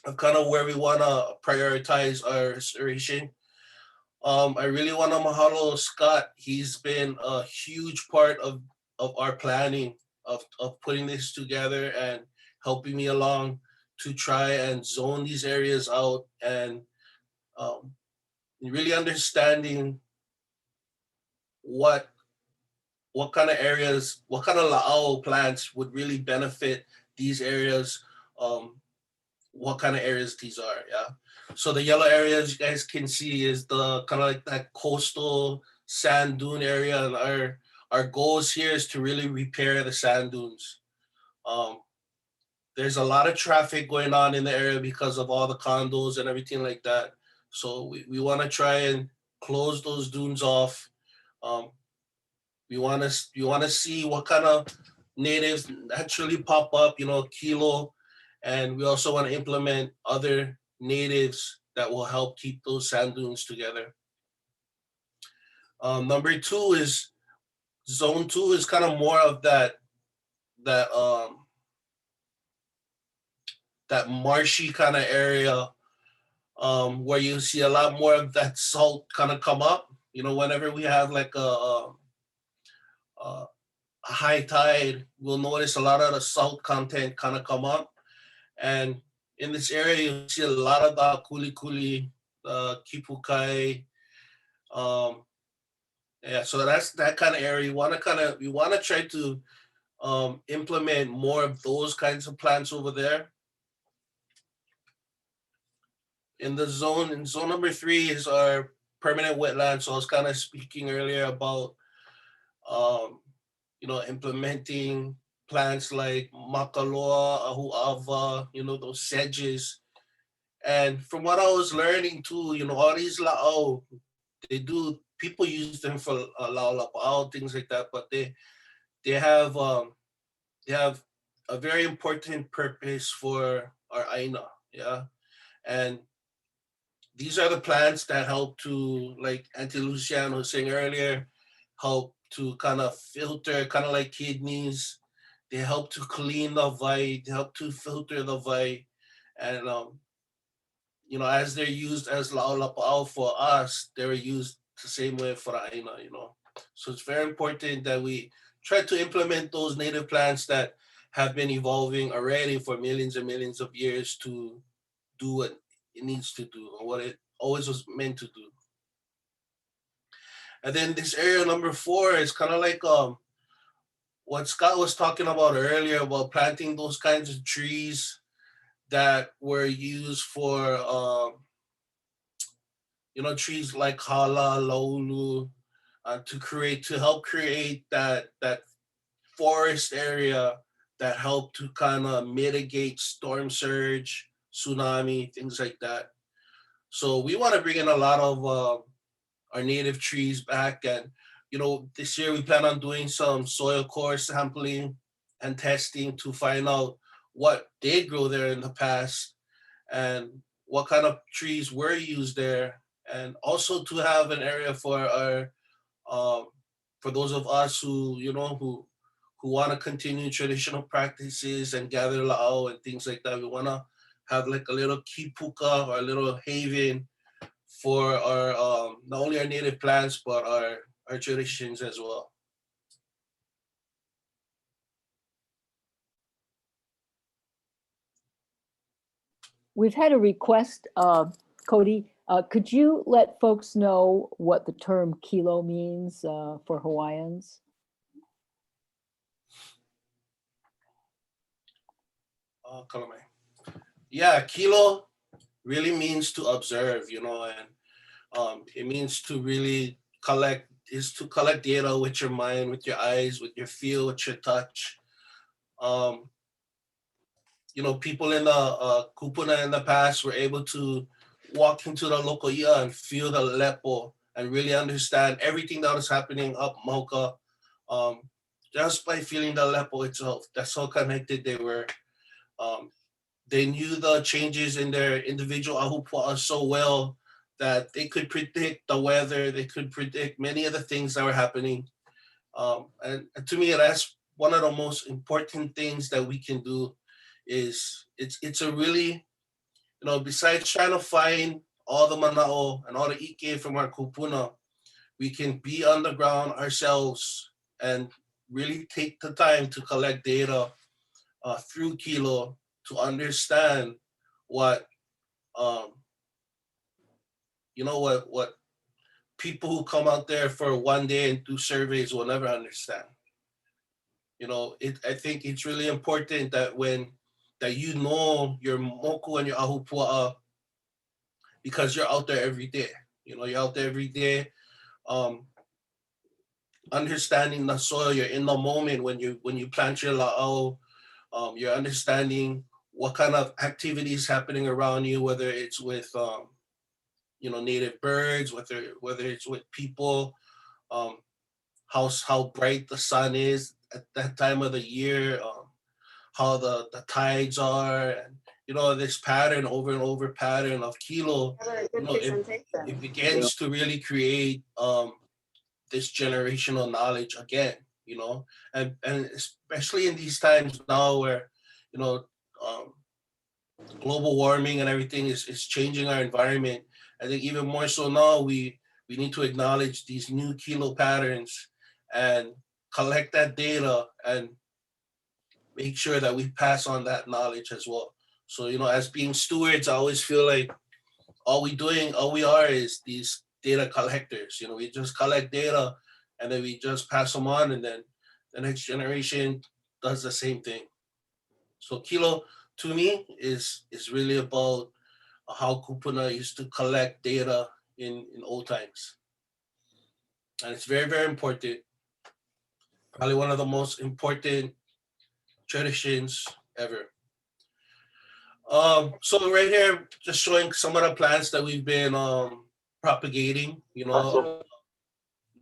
of kind of where we want to prioritize our restoration. I really want to mahalo Scott. He's been a huge part of our planning of putting this together and helping me along to try and zone these areas out and really understanding what kind of areas, what kind of la'au plants would really benefit these areas, what kind of areas these are, yeah. So the yellow areas you guys can see is the kind of like that coastal sand dune area, and our goals here is to really repair the sand dunes. There's a lot of traffic going on in the area because of all the condos and everything like that. So we want to try and close those dunes off. We want to see what kind of natives naturally pop up, kilo, and we also want to implement other natives that will help keep those sand dunes together. Number 2 is zone 2 is kind of more of that marshy kind of area, where you see a lot more of that salt kind of come up. Whenever we have like a high tide, we'll notice a lot of the salt content kind of come up. And in this area, you see a lot of the kuli, kipukai. Yeah, so that's that kind of area. We want to try to implement more of those kinds of plants over there. In zone number 3 is our permanent wetlands. So I was kind of speaking earlier about, implementing plants like makaloa, ahuava, those sedges. And from what I was learning too, all these la'au, people use them for laulapa'au, things like that, but they have they have a very important purpose for our aina, yeah. And these are the plants that help to, like Auntie Luciano was saying earlier, help to kind of filter, kind of like kidneys. They help to clean the vai, they help to filter the vai. And, as they're used as laulapa'au for us, they were used the same way for aina. So it's very important that we try to implement those native plants that have been evolving already for millions and millions of years to do what it needs to do or what it always was meant to do. And then this area number 4 is kind of like what Scott was talking about earlier about planting those kinds of trees that were used for trees like hala, laulu, to help create that forest area that helped to kind of mitigate storm surge, tsunami, things like that. So we want to bring in a lot of our native trees back. And, this year we plan on doing some soil core sampling and testing to find out what did grow there in the past and what kind of trees were used there. And also to have an area for our, for those of us who want to continue traditional practices and gather la'au and things like that. We want to have like a little kipuka or a little haven for our not only our native plants but our traditions as well. We've had a request, Cody, could you let folks know what the term kilo means for Hawaiians? Kalame. Yeah, kilo really means to observe, and it means to really collect data with your mind, with your eyes, with your feel, with your touch. People in the kupuna in the past were able to walk into the local ia and feel the lepo and really understand everything that was happening up Mauka, just by feeling the lepo itself. That's how connected they were. They knew the changes in their individual ahupua'a so well that they could predict the weather. They could predict many of the things that were happening. And to me, that's one of the most important things that we can do. Is it's a really, besides trying to find all the mana'o and all the ike from our kupuna, we can be on the ground ourselves and really take the time to collect data through kilo to understand what what people who come out there for one day and do surveys will never understand. I think it's really important that that your moku and your ahupua'a, because you're out there every day. You're out there every day, understanding the soil. You're in the moment when you plant your la'au. You're understanding what kind of activities happening around you, whether it's with native birds, whether it's with people, how bright the sun is at that time of the year, how the tides are, and this pattern over and over pattern of kilo. It begins to really create this generational knowledge again, and especially in these times now where global warming and everything is changing our environment. I think even more so now we need to acknowledge these new kilo patterns and collect that data and make sure that we pass on that knowledge as well. So, as being stewards, I always feel like all we are is these data collectors. We just collect data and then we just pass them on, and then the next generation does the same thing. So kilo to me is really about how kupuna used to collect data in old times. And it's very, very important. Probably one of the most important traditions ever. So right here, just showing some of the plants that we've been propagating. You know,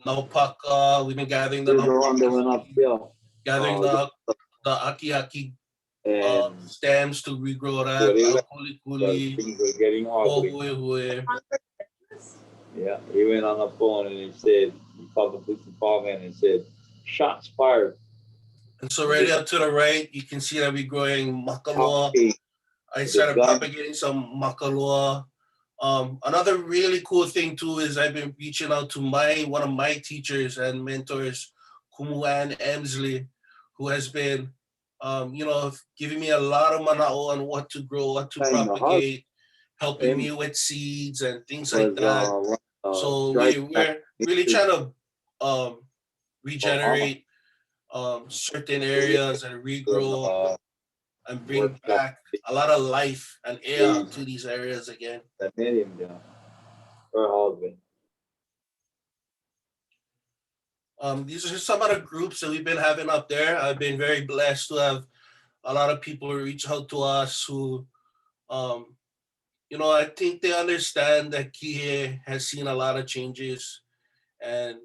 naupaka. We've been gathering the There's the one that went naupaka, uphill. gathering Oh, the aki And stems to regrow so that. they Ang went, kuli because kuli, things were getting ugly. hue. Yeah, he went on the phone and he said, he called the police department and said, shots fired. And so right up to the right, you can see that we're growing makalua. Okay, I the started gun. propagating some makalua. Another really cool thing too is I've been reaching out to one of my teachers and mentors, Kumuan Emsley, who has been, giving me a lot of manao on what to grow, what to In the house. propagate, helping And me with seeds and things like was that. So we're really trying to regenerate certain areas and regrow and bring back a lot of life and air to these areas again. that made him down. Her husband. These are some of the groups that we've been having up there. I've been very blessed to have a lot of people reach out to us who, I think they understand that Kihei has seen a lot of changes, and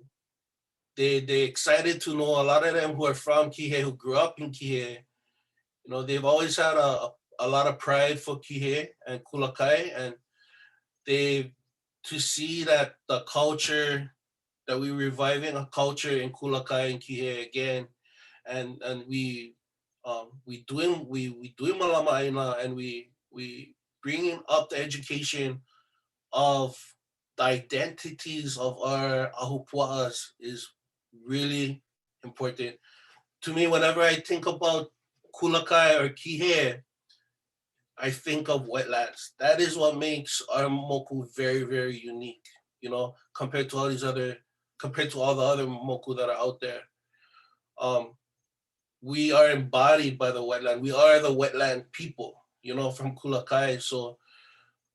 they excited to know a lot of them who are from Kihei, who grew up in Kihei. They've always had a lot of pride for Kihei and Kulakai, and they to see that the culture that we're reviving a culture in Kulakai and Kihei again, and we doing malama aina, and we bringing up the education of the identities of our ahupua'as is really important to me. Whenever I think about Kulakai or Kihei, I think of wetlands. That is what makes our moku very, very unique, compared to compared to all the other moku that are out there. Um, we are embodied by the wetland. We are the wetland people, from Kulakai. So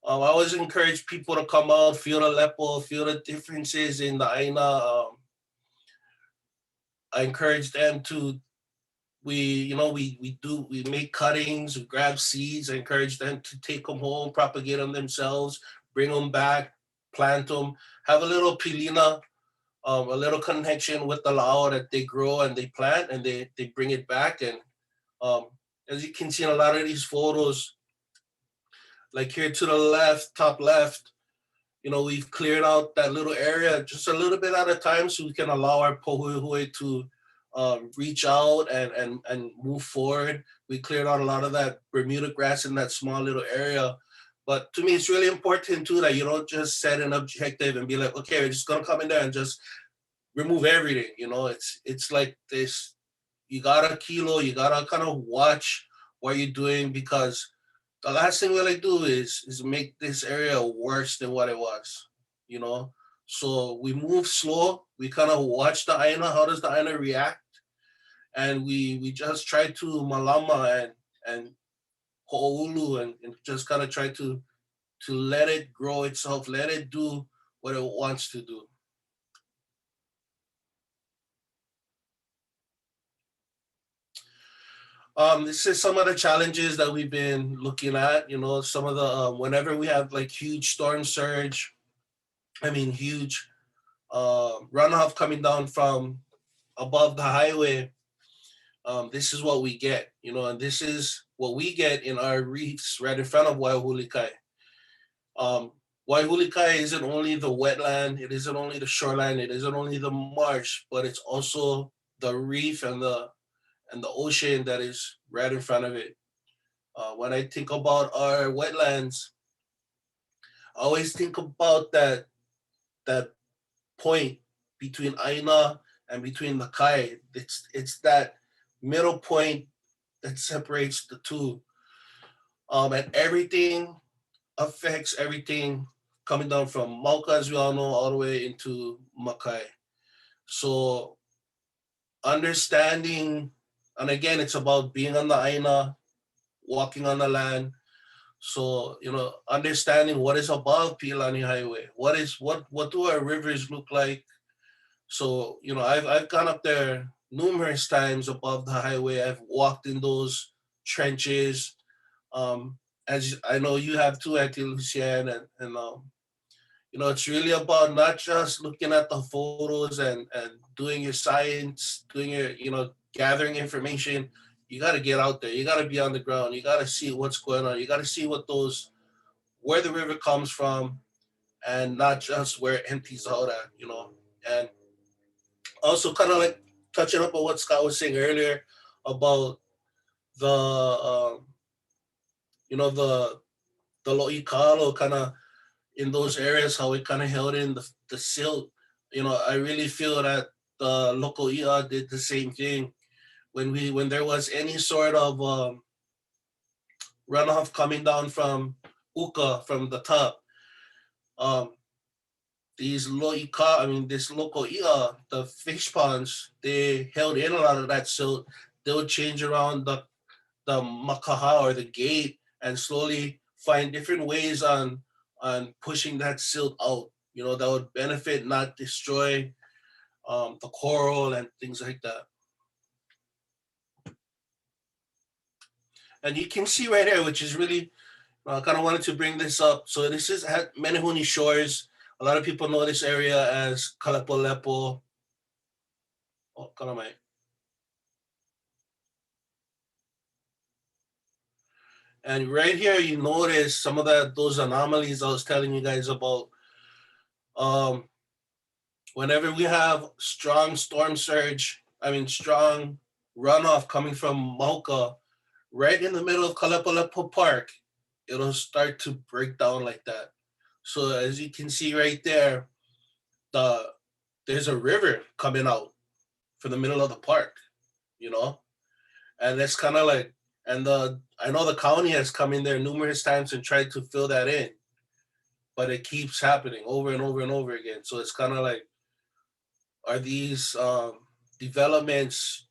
I always encourage people to come out, feel the lepo, feel the differences in the aina. I encourage them to we make cuttings, we grab seeds. I encourage them to take them home, propagate them themselves, bring them back, plant them, have a little pilina, a little connection with the lao that they grow and they plant, and they bring it back. And as you can see in a lot of these photos, like here to the left, top left, we've cleared out that little area just a little bit at a time so we can allow our pohuhui to reach out and move forward. We cleared out a lot of that Bermuda grass in that small little area. But to me, it's really important too that you don't just set an objective and be like, okay, we're just gonna come in there and just remove everything. It's like this. You gotta you gotta kind of watch what you're doing, because the last thing we like do is make this area worse than what it was. So we move slow. We kind of watch the aina. How does the aina react? And we just try to malama and ho'olu and just kind of try to let it grow itself, let it do what it wants to do. This is some of the challenges that we've been looking at. Some of the whenever we have like huge storm surge, huge runoff coming down from above the highway. This is what we get, and this is what we get in our reefs right in front of Waihulikai. Waihulikai isn't only the wetland, it isn't only the shoreline, it isn't only the marsh, but it's also the reef and the ocean that is right in front of it. When I think about our wetlands, I always think about that point between Aina and between the Kai. It's that middle point that separates the two. And everything affects everything coming down from Mauka, as we all know, all the way into Makai. So understanding, and again, it's about being on the Aina, walking on the land. So, understanding what is above Pilani Highway, what do our rivers look like? So, I've gone up there numerous times above the highway. I've walked in those trenches. As I know you have too, Auntie Lucienne, and it's really about not just looking at the photos and doing your science, doing your, gathering information. You got to get out there. You got to be on the ground. You got to see what's going on. You got to see where the river comes from, and not just where it empties out at. And also kind of like touching up on what Scott was saying earlier about the, the Lo'ikalo kind of in those areas, how it kind of held in the silt. I really feel that the local Ia did the same thing when there was any sort of runoff coming down from Uka from the top. This local Ia, the fish ponds, they held in a lot of that silt. They would change around the makaha or the gate and slowly find different ways on pushing that silt out, that would benefit, not destroy the coral and things like that. And you can see right here, which is really, I kind of wanted to bring this up. So this is at Menehune Shores. A lot of people know this area as Kalapolepo. Oh, Kalamai. And right here, you notice some of those anomalies I was telling you guys about. Whenever we have strong strong runoff coming from Mauka, right in the middle of Kalapalepo Park, it'll start to break down like that. So as you can see right there, there's a river coming out from the middle of the park, and it's kind of like, and I know the county has come in there numerous times and tried to fill that in, but it keeps happening over and over and over again. So it's kind of like, are these developments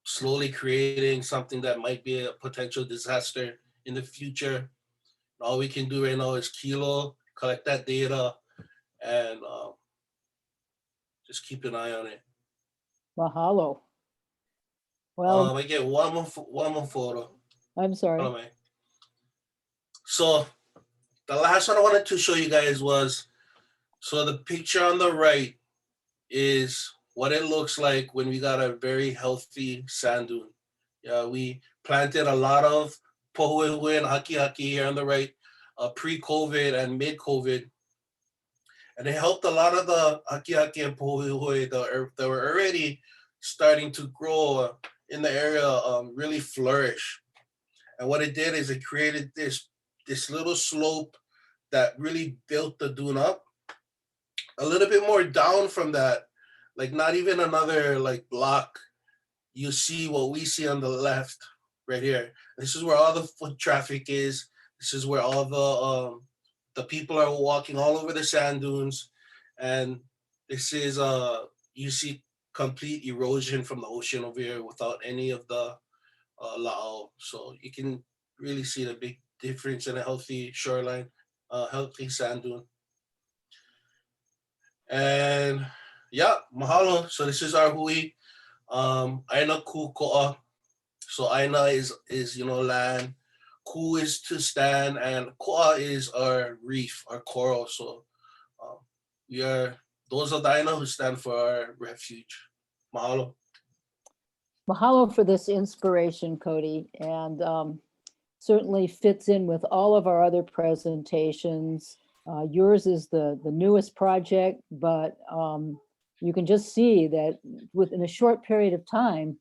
slowly creating something that might be a potential disaster in the future? All we can do right now is collect that data, and just keep an eye on it. Mahalo. Well, I get one more photo. I'm sorry. So the last one I wanted to show you guys was, so the picture on the right is what it looks like when we got a very healthy sand dune. We planted a lot of pohuehui and haki here on the right, pre-COVID and mid-COVID. And it helped a lot of the haki and pohuehui that were already starting to grow in the area really flourish. And what it did is it created this little slope that really built the dune up. A little bit more down from that, like not even another block, you see what we see on the left right here. This is where all the foot traffic is. This is where all the people are walking all over the sand dunes. And this is, you see complete erosion from the ocean over here without any of the la'au. So you can really see the big difference in a healthy shoreline, healthy sand dune. And yeah, mahalo. So this is our hui. Aina ku ko'a. So aina is land. Ku is to stand, and ko'a is our reef, our coral. So those are the aina who stand for our refuge. Mahalo. Mahalo for this inspiration, Cody, and certainly fits in with all of our other presentations. Yours is the newest project, but you can just see that within a short period of time,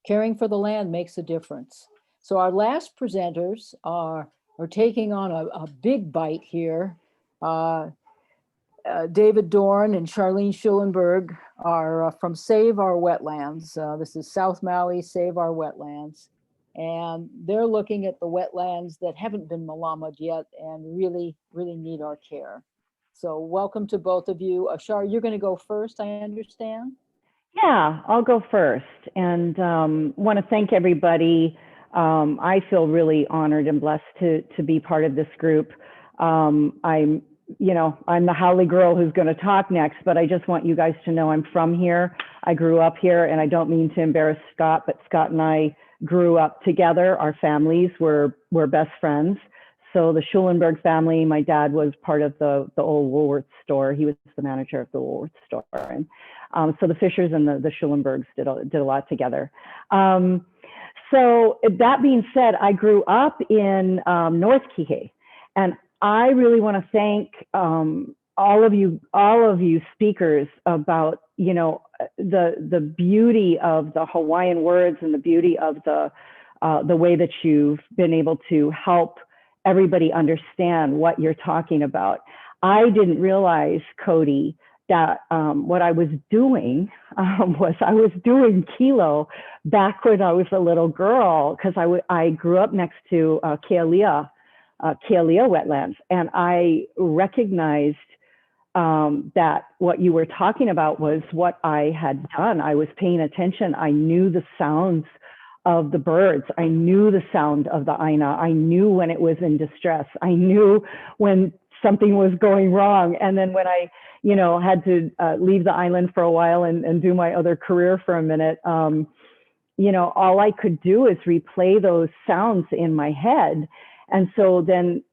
caring for the land makes a difference. So our last presenters are taking on a big bite here. David Dorn and Charlene Schulenberg are from Save Our Wetlands. This is South Maui, Save Our Wetlands. And they're looking at the wetlands that haven't been malamaed yet and really, really need our care. So welcome to both of you. Ashar, you're going to go first, I understand? Yeah, I'll go first, and want to thank everybody I feel really honored and blessed to be part of this group. I'm the Howley girl who's going to talk next, but I just want you guys to know I'm from here. I grew up here, and I don't mean to embarrass Scott, but Scott and I grew up together. Our families were best friends. So the Schulenberg family, my dad was part of the old Woolworth store. He was the manager of the Woolworth store. And so the Fishers and the Schulenbergs did a lot together. So that being said, I grew up in North Kihei, and I really want to thank all of you speakers about, you know, the beauty of the Hawaiian words and the beauty of the way that you've been able to help everybody understand what you're talking about. I didn't realize, Cody, that what I was doing was I was doing kilo back when I was a little girl, because I grew up next to Kealia wetlands, and I recognized that what you were talking about was what I had done. I was paying attention. I knew the sounds of the birds. I knew the sound of the Aina. I knew when it was in distress. I knew when something was going wrong. And then when I, you know, had to leave the island for a while and do my other career for a minute, you know, all I could do is replay those sounds in my head. And so then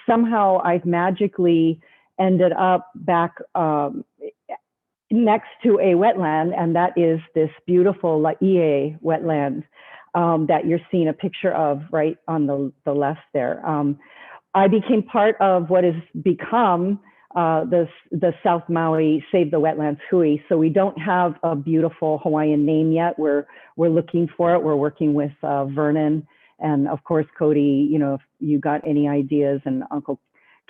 somehow I've magically ended up back next to a wetland, and that is this beautiful Laie wetland that you're seeing a picture of right on the left there. I became part of what has become the South Maui Save the Wetlands Hui. So we don't have a beautiful Hawaiian name yet. We're looking for it. We're working with Vernon, and of course, Cody, you know, if you got any ideas, and Uncle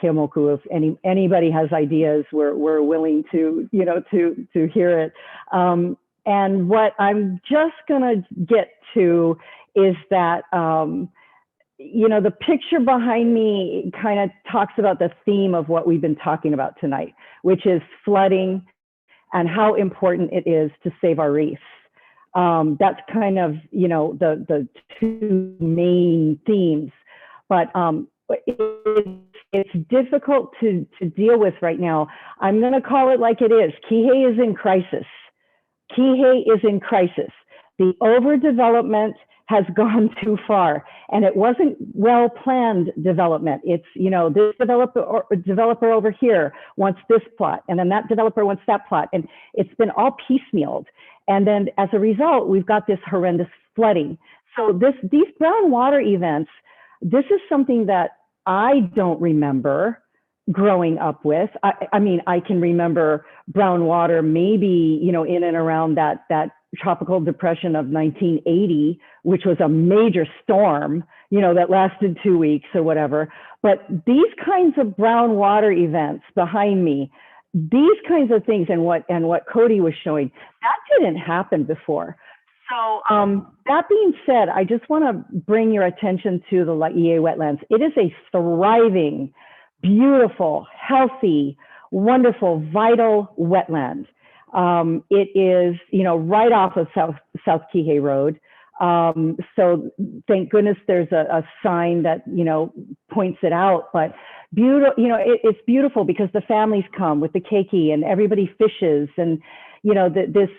Keomoku, if anybody has ideas, we're willing to, you know, to hear it. And what I'm just gonna get to is that, you know, the picture behind me kind of talks about the theme of what we've been talking about tonight, which is flooding and how important it is to save our reefs. That's kind of, you know, the two main themes, but it's difficult to deal with right now. I'm going to call it like it is. Kihei is in crisis. Kihei is in crisis. The overdevelopment has gone too far, and it wasn't well-planned development. It's, you know, this developer over here wants this plot, and then that developer wants that plot, and it's been all piecemealed. And then as a result, we've got this horrendous flooding. So these brown water events, this is something that I don't remember growing up with. I mean, I can remember brown water maybe, you know, in and around that tropical depression of 1980, which was a major storm, you know, that lasted 2 weeks or whatever. But these kinds of brown water events behind me, these kinds of things, and what Cody was showing, that didn't happen before. So that being said, I just want to bring your attention to the Laie wetlands. It is a thriving, beautiful, healthy, wonderful, vital wetland. It is, you know, right off of South Kihei Road. So thank goodness there's a sign that, you know, points it out. But beautiful, you know, it's beautiful because the families come with the keiki and everybody fishes, and you know, this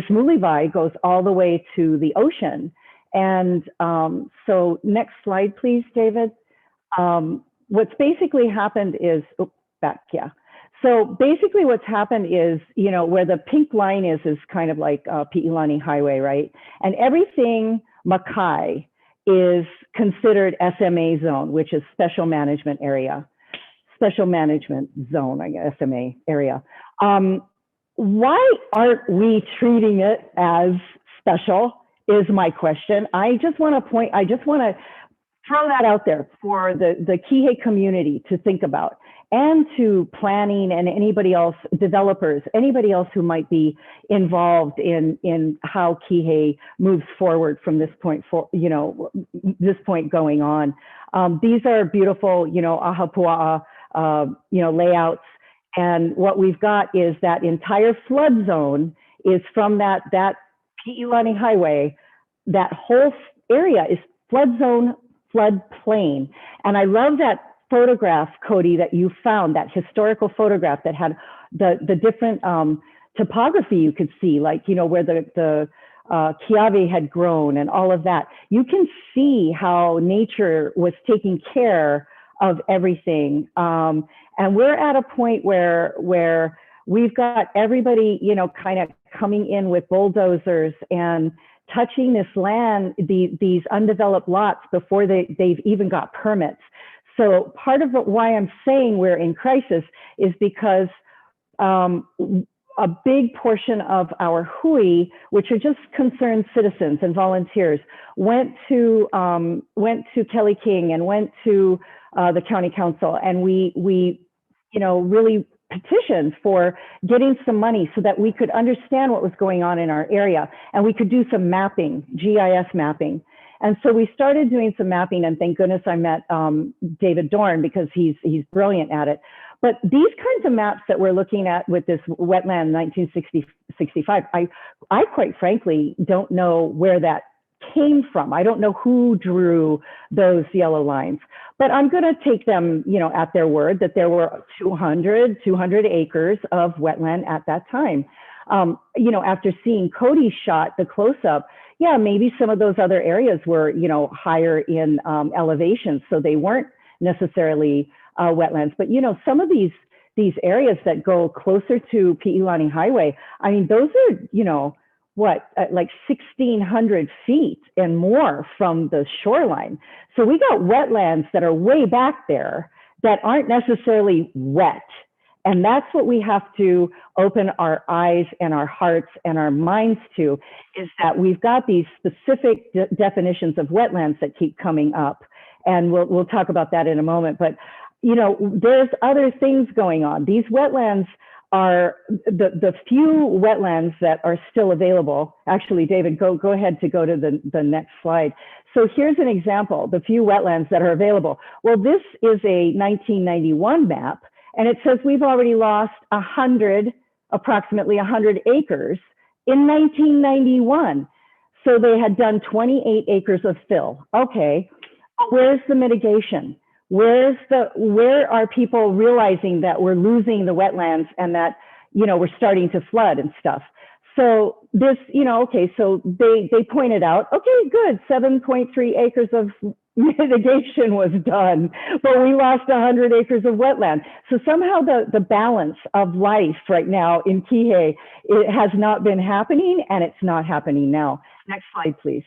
mulivai goes all the way to the ocean. And so next slide, please, David. What's basically happened is, So basically what's happened is, you know, where the pink line is kind of like Pi'ilani Highway, right? And everything Makai is considered SMA zone, which is special management area, special management zone, I guess, SMA area. Why aren't we treating it as special is my question. I just want to throw that out there for the Kihei community to think about, and to planning and anybody else, developers, anybody else who might be involved in how Kihei moves forward from this point you know, this point going on. These are beautiful, you know, ahapua'a, you know, layouts. And what we've got is that entire flood zone is from that Pi'ilani Highway. That whole area is flood zone, floodplain. And I love that photograph, Cody, that you found, that historical photograph that had the different topography you could see, like, you know, where the Kiawe had grown and all of that. You can see how nature was taking care of everything. And we're at a point where we've got everybody, you know, kind of coming in with bulldozers and touching this land, these undeveloped lots before they've even got permits. So part of why I'm saying we're in crisis is because a big portion of our hui, which are just concerned citizens and volunteers, went to Kelly King and went to the county council, and we you know, really petitioned for getting some money so that we could understand what was going on in our area, and we could do some mapping, GIS mapping. And so we started doing some mapping, and thank goodness I met David Dorn, because he's brilliant at it. But these kinds of maps that we're looking at with this wetland 1965, I quite frankly don't know where that came from. I don't know who drew those yellow lines, but I'm going to take them, you know, at their word that there were 200 acres of wetland at that time. You know, after seeing Cody's shot, the close-up, yeah, maybe some of those other areas were, you know, higher in elevation, so they weren't necessarily wetlands. But, you know, some of these areas that go closer to Pi'ilani Highway, I mean, those are, you know, what, like 1,600 feet and more from the shoreline. So we got wetlands that are way back there that aren't necessarily wet. And that's what we have to open our eyes and our hearts and our minds to, is that we've got these specific definitions of wetlands that keep coming up. And we'll talk about that in a moment. But, you know, there's other things going on. These wetlands are the few wetlands that are still available. Actually, David, go ahead to go to the next slide. So here's an example, the few wetlands that are available. Well, this is a 1991 map, and it says we've already lost approximately 100 acres in 1991. So they had done 28 acres of fill. Okay, where's the mitigation? Where are people realizing that we're losing the wetlands and that, you know, we're starting to flood and stuff? So this, you know, okay, so they pointed out, okay, good, 7.3 acres of mitigation was done, but we lost 100 acres of wetland. So somehow the balance of life right now in Kihei, it has not been happening, and it's not happening now. Next slide, please.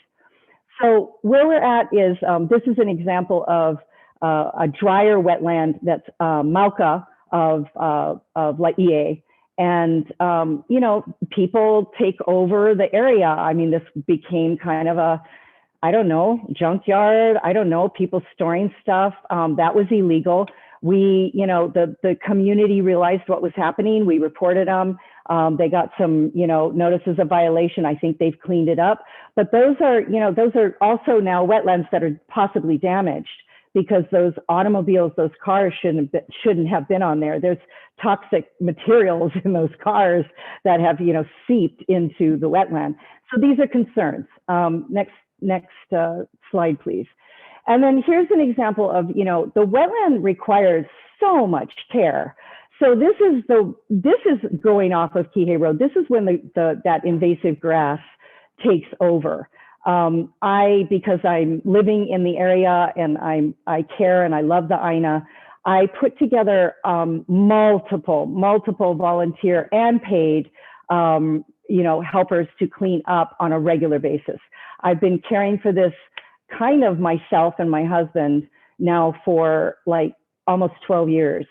So where we're at is, this is an example of a drier wetland that's Mauka of Laie. And, you know, people take over the area. I mean, this became kind of a, I don't know, junkyard. I don't know, people storing stuff. That was illegal. We, you know, the community realized what was happening. We reported them. They got some, you know, notices of violation. I think they've cleaned it up. But those are, you know, those are also now wetlands that are possibly damaged, because those automobiles, those cars shouldn't have been on there. There's toxic materials in those cars that have, you know, seeped into the wetland. So these are concerns. Next slide, please. And then here's an example of, you know, the wetland requires so much care. So this is going off of Kihei Road. This is when that invasive grass takes over. Because I'm living in the area and I care and I love the Aina, I put together multiple volunteer and paid, you know, helpers to clean up on a regular basis. I've been caring for this kind of myself and my husband now for like almost 12 years.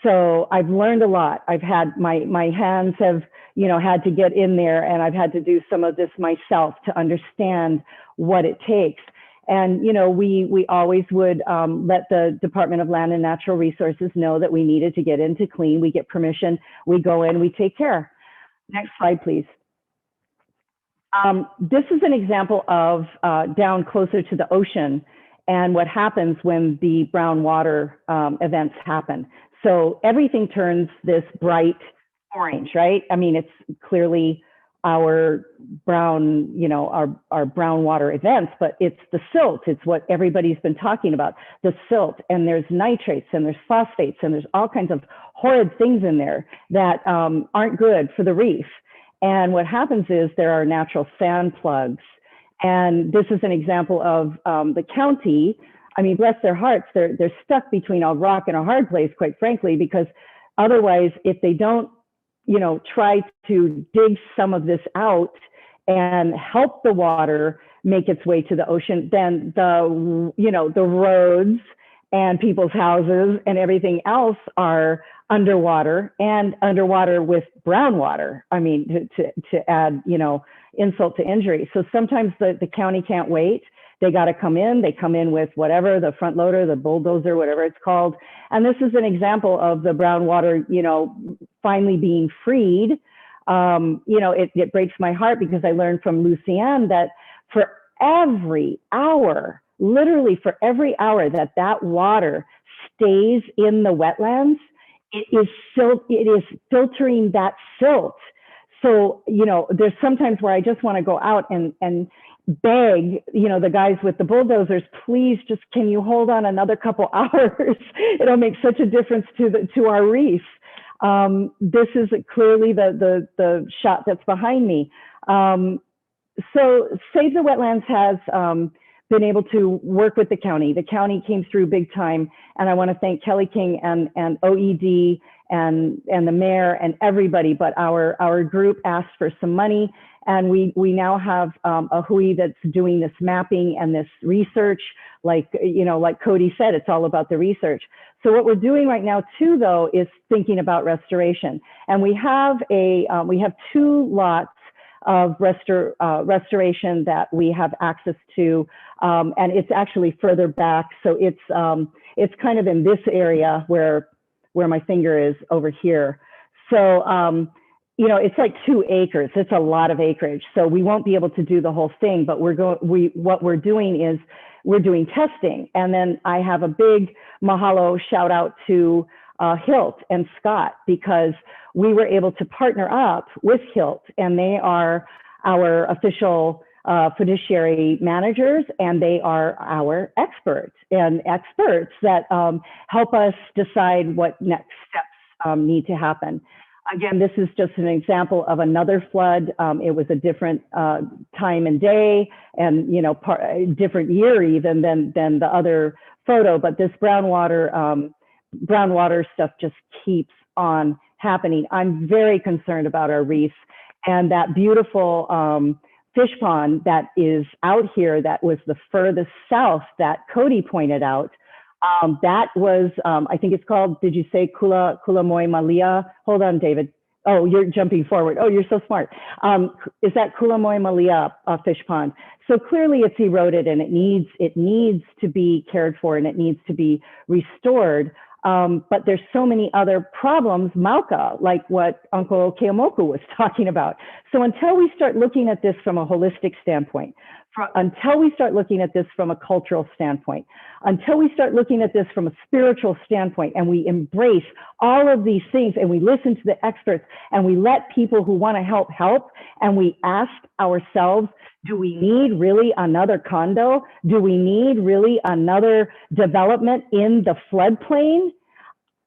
So I've learned a lot. I've had my hands have, you know, had to get in there, and I've had to do some of this myself to understand what it takes. And, you know, we always would let the Department of Land and Natural Resources know that we needed to get in to clean. We get permission, we go in, we take care. Next slide, please. This is an example of down closer to the ocean and what happens when the brown water events happen. So everything turns this bright orange, right? I mean, it's clearly our brown, our brown water events, but it's the silt. It's what everybody's been talking about, the silt, and there's nitrates and there's phosphates and there's all kinds of horrid things in there that aren't good for the reef. And what happens is there are natural sand plugs. And this is an example of the county. I mean, bless their hearts, they're stuck between a rock and a hard place, quite frankly, because otherwise, if they don't, try to dig some of this out and help the water make its way to the ocean, then the roads and people's houses and everything else are underwater, and underwater with brown water. I mean, to add, insult to injury. So sometimes the county can't wait. They got to come in. They come in with whatever, the front loader, the bulldozer, whatever it's called. And this is an example of the brown water, finally being freed. It breaks my heart because I learned from Lucienne that for every hour, literally for every hour that water stays in the wetlands, it is filtering that silt. So, there's sometimes where I just want to go out and beg, the guys with the bulldozers, please just, can you hold on another couple hours? It'll make such a difference to our reef. This is clearly the shot that's behind me. So Save the Wetlands has been able to work with the county. The county came through big time, and I want to thank Kelly King and OED and the mayor and everybody. But our group asked for some money, and we now have a Hui that's doing this mapping and this research. Like Cody said, it's all about the research. So what we're doing right now too, though, is thinking about restoration. And we have we have 2 lots of restoration that we have access to, and it's actually further back. So it's kind of in this area where my finger is over here. So it's like 2 acres. It's a lot of acreage. So we won't be able to do the whole thing, but what we're doing is we're doing testing. And then I have a big mahalo shout out to Hilt and Scott, because we were able to partner up with Hilt, and they are our official fiduciary managers, and they are our experts that help us decide what next steps need to happen. Again, this is just an example of another flood. It was a different time and day, and different year even than the other photo. But this brown water stuff just keeps on happening. I'm very concerned about our reefs, and that beautiful fish pond that is out here that was the furthest south that Cody pointed out. That was, I think it's called, did you say Kula Moi Malia? Hold on, David. Oh, you're jumping forward. Oh, you're so smart. Is that Kula Moi Malia fish pond? So clearly it's eroded, and it needs to be cared for, and it needs to be restored. But there's so many other problems, Mauka, like what Uncle Keomoku was talking about. So until we start looking at this from a holistic standpoint, until we start looking at this from a cultural standpoint, until we start looking at this from a spiritual standpoint, and we embrace all of these things, and we listen to the experts, and we let people who want to help, and we ask ourselves, do we need really another condo? Do we need really another development in the floodplain?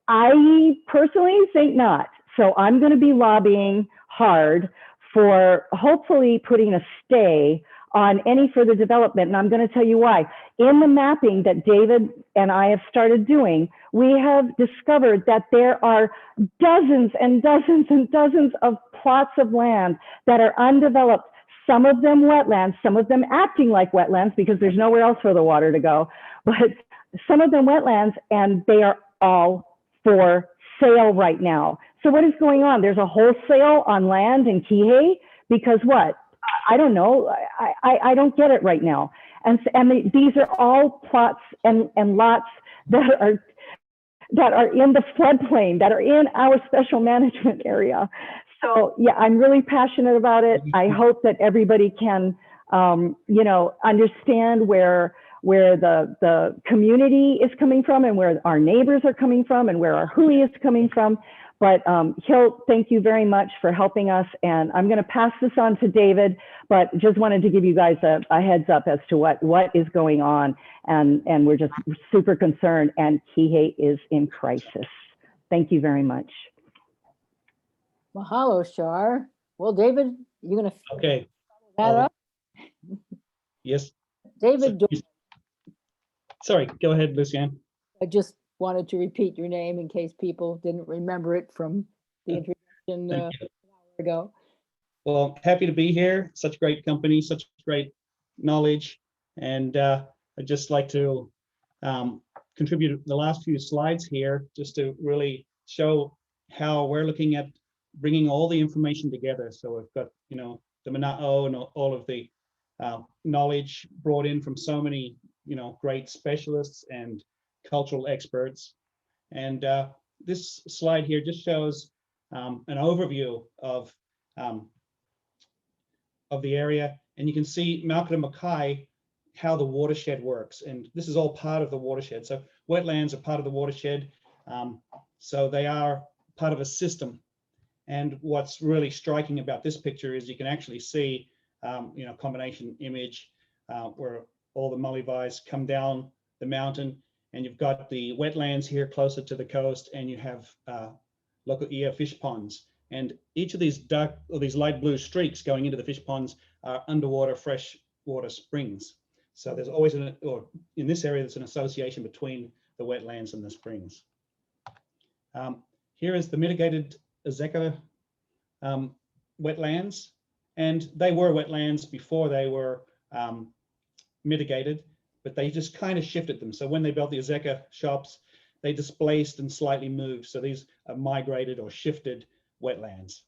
I personally think not. So I'm going to be lobbying hard for hopefully putting a stay on any further development. And I'm going to tell you why. In the mapping that David and I have started doing, we have discovered that there are dozens and dozens and dozens of plots of land that are undeveloped, some of them wetlands, some of them acting like wetlands because there's nowhere else for the water to go, but some of them wetlands, and they are all for sale right now. So what is going on? There's a wholesale on land in Kihei because what? I don't know. I don't get it right now. And these are all plots and lots that are in the floodplain, that are in our special management area. So yeah, I'm really passionate about it. I hope that everybody can, understand where the community is coming from, and where our neighbors are coming from, and where our hui is coming from. But Hilt, thank you very much for helping us. And I'm going to pass this on to David, but just wanted to give you guys a heads up as to what is going on. And we're just super concerned, and Kihei is in crisis. Thank you very much. Mahalo, Shar. Well, David, you're going to Okay. that up? Yes. David, Sorry, go ahead, Lucianne. I just wanted to repeat your name in case people didn't remember it from the introduction an hour ago. Well, happy to be here. Such great company, such great knowledge. And I'd just like to contribute the last few slides here just to really show how we're looking at bringing all the information together. So we've got, the Mana'o and all of the knowledge brought in from so many, great specialists and cultural experts. And this slide here just shows an overview of the area. And you can see Malcolm Mackay, how the watershed works. And this is all part of the watershed. So wetlands are part of the watershed. So they are part of a system. And what's really striking about this picture is you can actually see, combination image where all the Malivais come down the mountain, and you've got the wetlands here closer to the coast, and you have local fish ponds. And each of these dark or these light blue streaks going into the fish ponds are underwater freshwater springs. So there's always or in this area, there's an association between the wetlands and the springs. Here is the mitigated Azeka wetlands, and they were wetlands before they were mitigated, but they just kind of shifted them. So when they built the Azeka shops, they displaced and slightly moved. So these are migrated or shifted wetlands.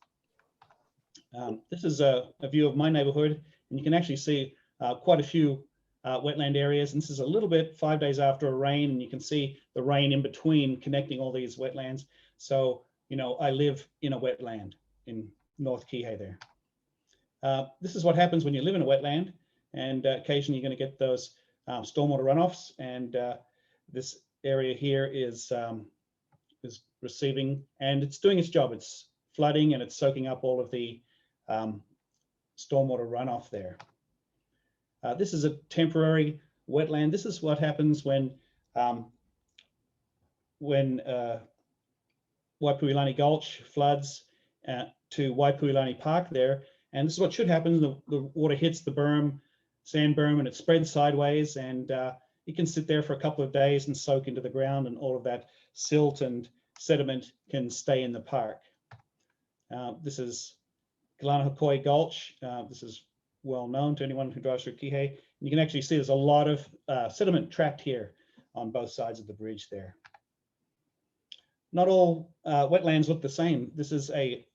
This is a view of my neighborhood, and you can actually see quite a few wetland areas. And this is a little bit 5 days after a rain, and you can see the rain in between connecting all these wetlands. So, I live in a wetland in North Kihei there. This is what happens when you live in a wetland, and occasionally you're going to get those stormwater runoffs. And this area here is receiving, and it's doing its job. It's flooding and it's soaking up all of the stormwater runoff there. This is a temporary wetland. This is what happens when Waipuilani Gulch floods to Waipuilani Park there. And this is what should happen. The water hits the berm, sand berm, and it spreads sideways, and it can sit there for a couple of days and soak into the ground, and all of that silt and sediment can stay in the park. This is Kalanahakoi Gulch. This is well known to anyone who drives through Kihei. You can actually see there's a lot of sediment trapped here on both sides of the bridge there. Not all wetlands look the same. This is a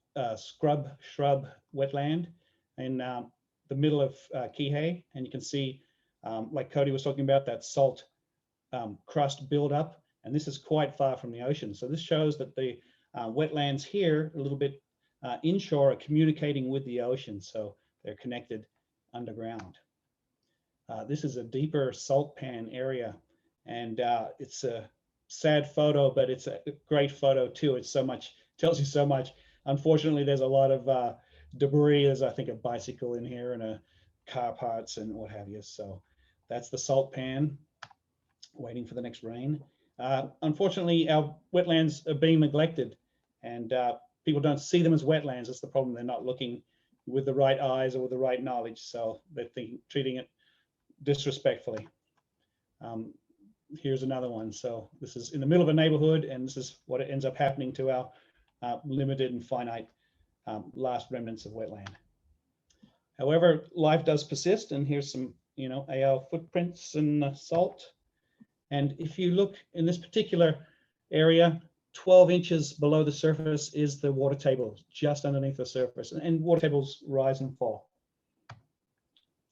shrub wetland in the middle of Kihei, and you can see, like Cody was talking about, that salt crust buildup, and this is quite far from the ocean. So this shows that the wetlands here, a little bit inshore, are communicating with the ocean, so they're connected underground. This is a deeper salt pan area, and it's a sad photo, but it's a great photo too. It's so much, tells you so much. Unfortunately, there's a lot of debris. There's, I think, a bicycle in here and a car parts and what have you. So that's the salt pan, waiting for the next rain. Unfortunately, our wetlands are being neglected, and people don't see them as wetlands. That's the problem. They're not looking with the right eyes or with the right knowledge. So they're treating it disrespectfully. Here's another one. So this is in the middle of a neighborhood, and this is what ends up happening to our limited and finite last remnants of wetland. However, life does persist, and here's some, AL footprints in salt. And if you look in this particular area, 12 inches below the surface is the water table, just underneath the surface, and water tables rise and fall.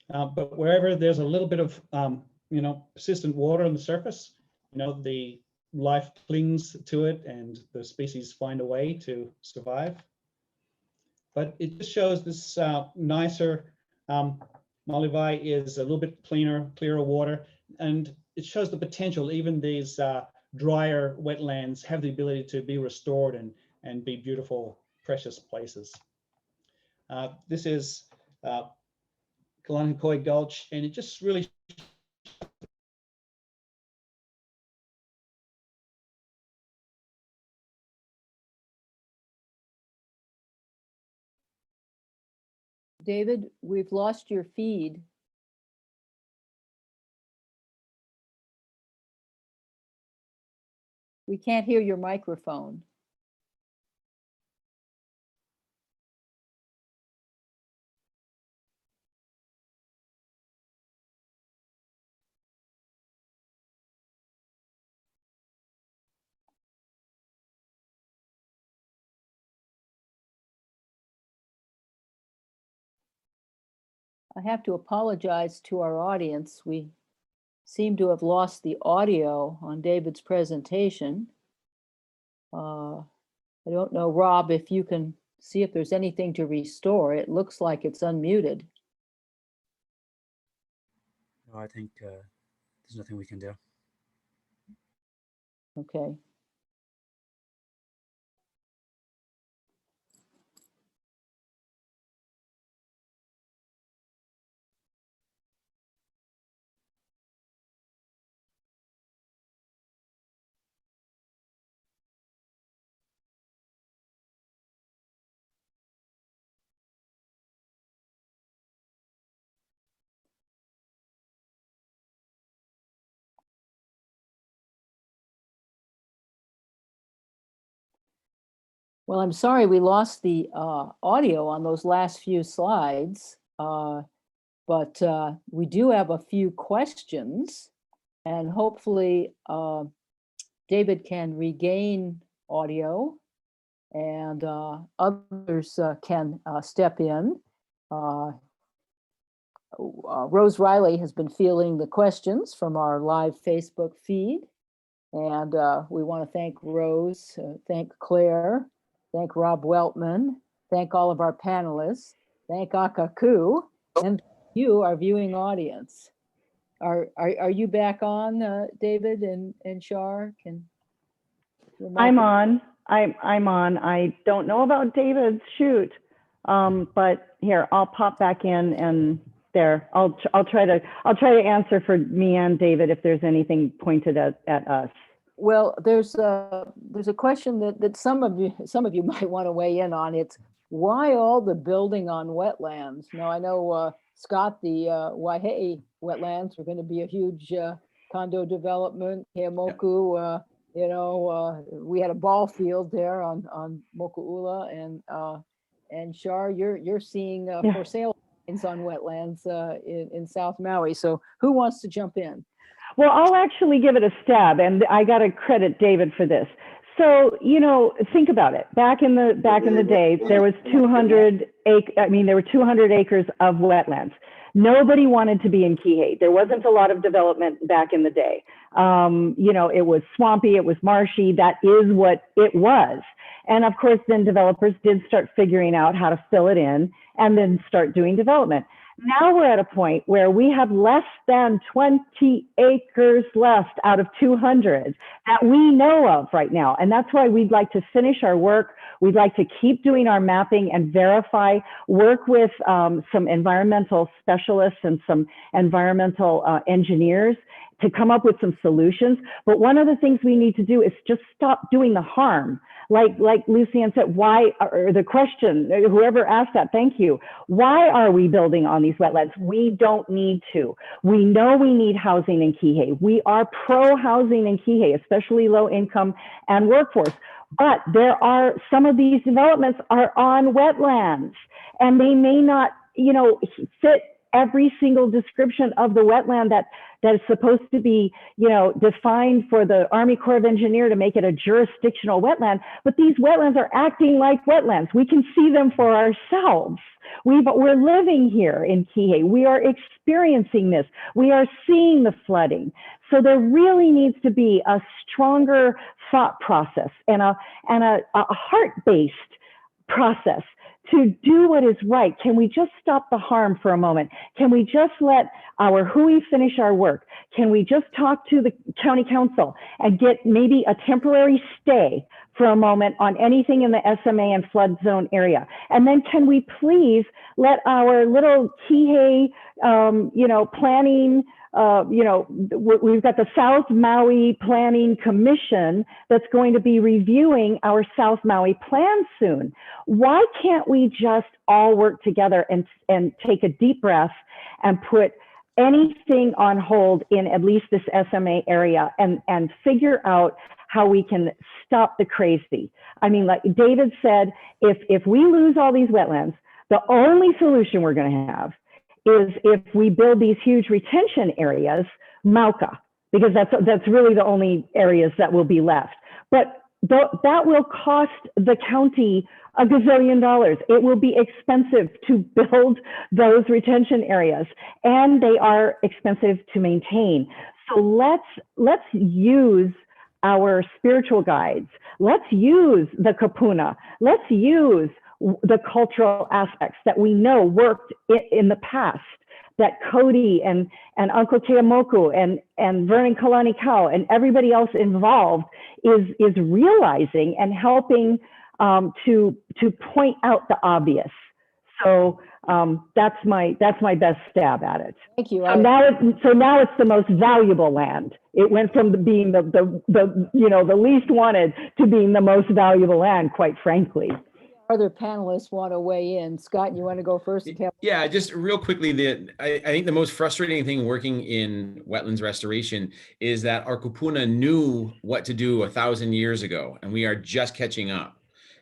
But wherever there's a little bit of, persistent water on the surface, the life clings to it and the species find a way to survive. But it just shows this nicer, Malivai is a little bit clearer water, and it shows the potential. Even these drier wetlands have the ability to be restored and be beautiful, precious places. This is Kalanakoi Gulch, and it just really David, we've lost your feed. We can't hear your microphone. I have to apologize to our audience. We seem to have lost the audio on David's presentation. I don't know, Rob, if you can see if there's anything to restore. It looks like it's unmuted. No, I think there's nothing we can do. Okay. Well, I'm sorry we lost the audio on those last few slides, but we do have a few questions, and hopefully David can regain audio and others can step in. Rose Riley has been fielding the questions from our live Facebook feed, and we want to thank Rose, thank Claire, thank Rob Weltman, thank all of our panelists, thank Akaku, and you, our viewing audience. Are you back on, David and Shar? I'm on. I'm on. I don't know about David's shoot, but here I'll pop back in and there. I'll try to answer for me and David if there's anything pointed at us. Well, there's a question that some of you might want to weigh in on. It's why all the building on wetlands? Now I know Scott, the Waihe'i wetlands are going to be a huge condo development. Heamoku, we had a ball field there on Moku'ula, and Shar, you're seeing for sale signs on wetlands in South Maui. So who wants to jump in? Well, I'll actually give it a stab, and I got to credit David for this. So, think about it. Back in the day, there was 200 acres of wetlands. Nobody wanted to be in Kihei. There wasn't a lot of development back in the day. It was swampy, it was marshy. That is what it was. And of course, then developers did start figuring out how to fill it in and then start doing development. Now we're at a point where we have less than 20 acres left out of 200 that we know of right now. And that's why we'd like to finish our work. We'd like to keep doing our mapping and verify, work with some environmental specialists and some environmental engineers to come up with some solutions. But one of the things we need to do is just stop doing the harm. Like Lucianne said, why, or the question, whoever asked that, thank you. Why are we building on these wetlands? We don't need to. We know we need housing in Kihei. We are pro-housing in Kihei, especially low income and workforce. But there are, some of these developments are on wetlands, and they may not, fit every single description of the wetland that is supposed to be, defined for the Army Corps of Engineers to make it a jurisdictional wetland. But these wetlands are acting like wetlands. We can see them for ourselves. We're living here in Kihei. We are experiencing this. We are seeing the flooding. So there really needs to be a stronger thought process and a heart-based process to do what is right? Can we just stop the harm for a moment? Can we just let our hui finish our work? Can we just talk to the county council and get maybe a temporary stay for a moment on anything in the SMA and flood zone area? And then can we please let our little Kihei, planning, we've got the South Maui Planning Commission that's going to be reviewing our South Maui plan soon. Why can't we just all work together and take a deep breath and put anything on hold in at least this SMA area and figure out how we can stop the crazy? I mean, like David said, if we lose all these wetlands, the only solution we're going to have is if we build these huge retention areas, Mauka, because that's really the only areas that will be left. But that will cost the county a gazillion dollars. It will be expensive to build those retention areas, and they are expensive to maintain. So let's use our spiritual guides. Let's use the kapuna. Let's use the cultural aspects that we know worked in the past, that Cody and Uncle Keamoku and Vernon Kalani Kau and everybody else involved is realizing and helping to point out the obvious. So that's my best stab at it. Thank you. So now it's the most valuable land. It went from being the least wanted to being the most valuable land, quite frankly. Other panelists want to weigh in. Scott, you want to go first? Yeah, just real quickly, I think the most frustrating thing working in wetlands restoration is that our kupuna knew what to do 1,000 years ago, and we are just catching up.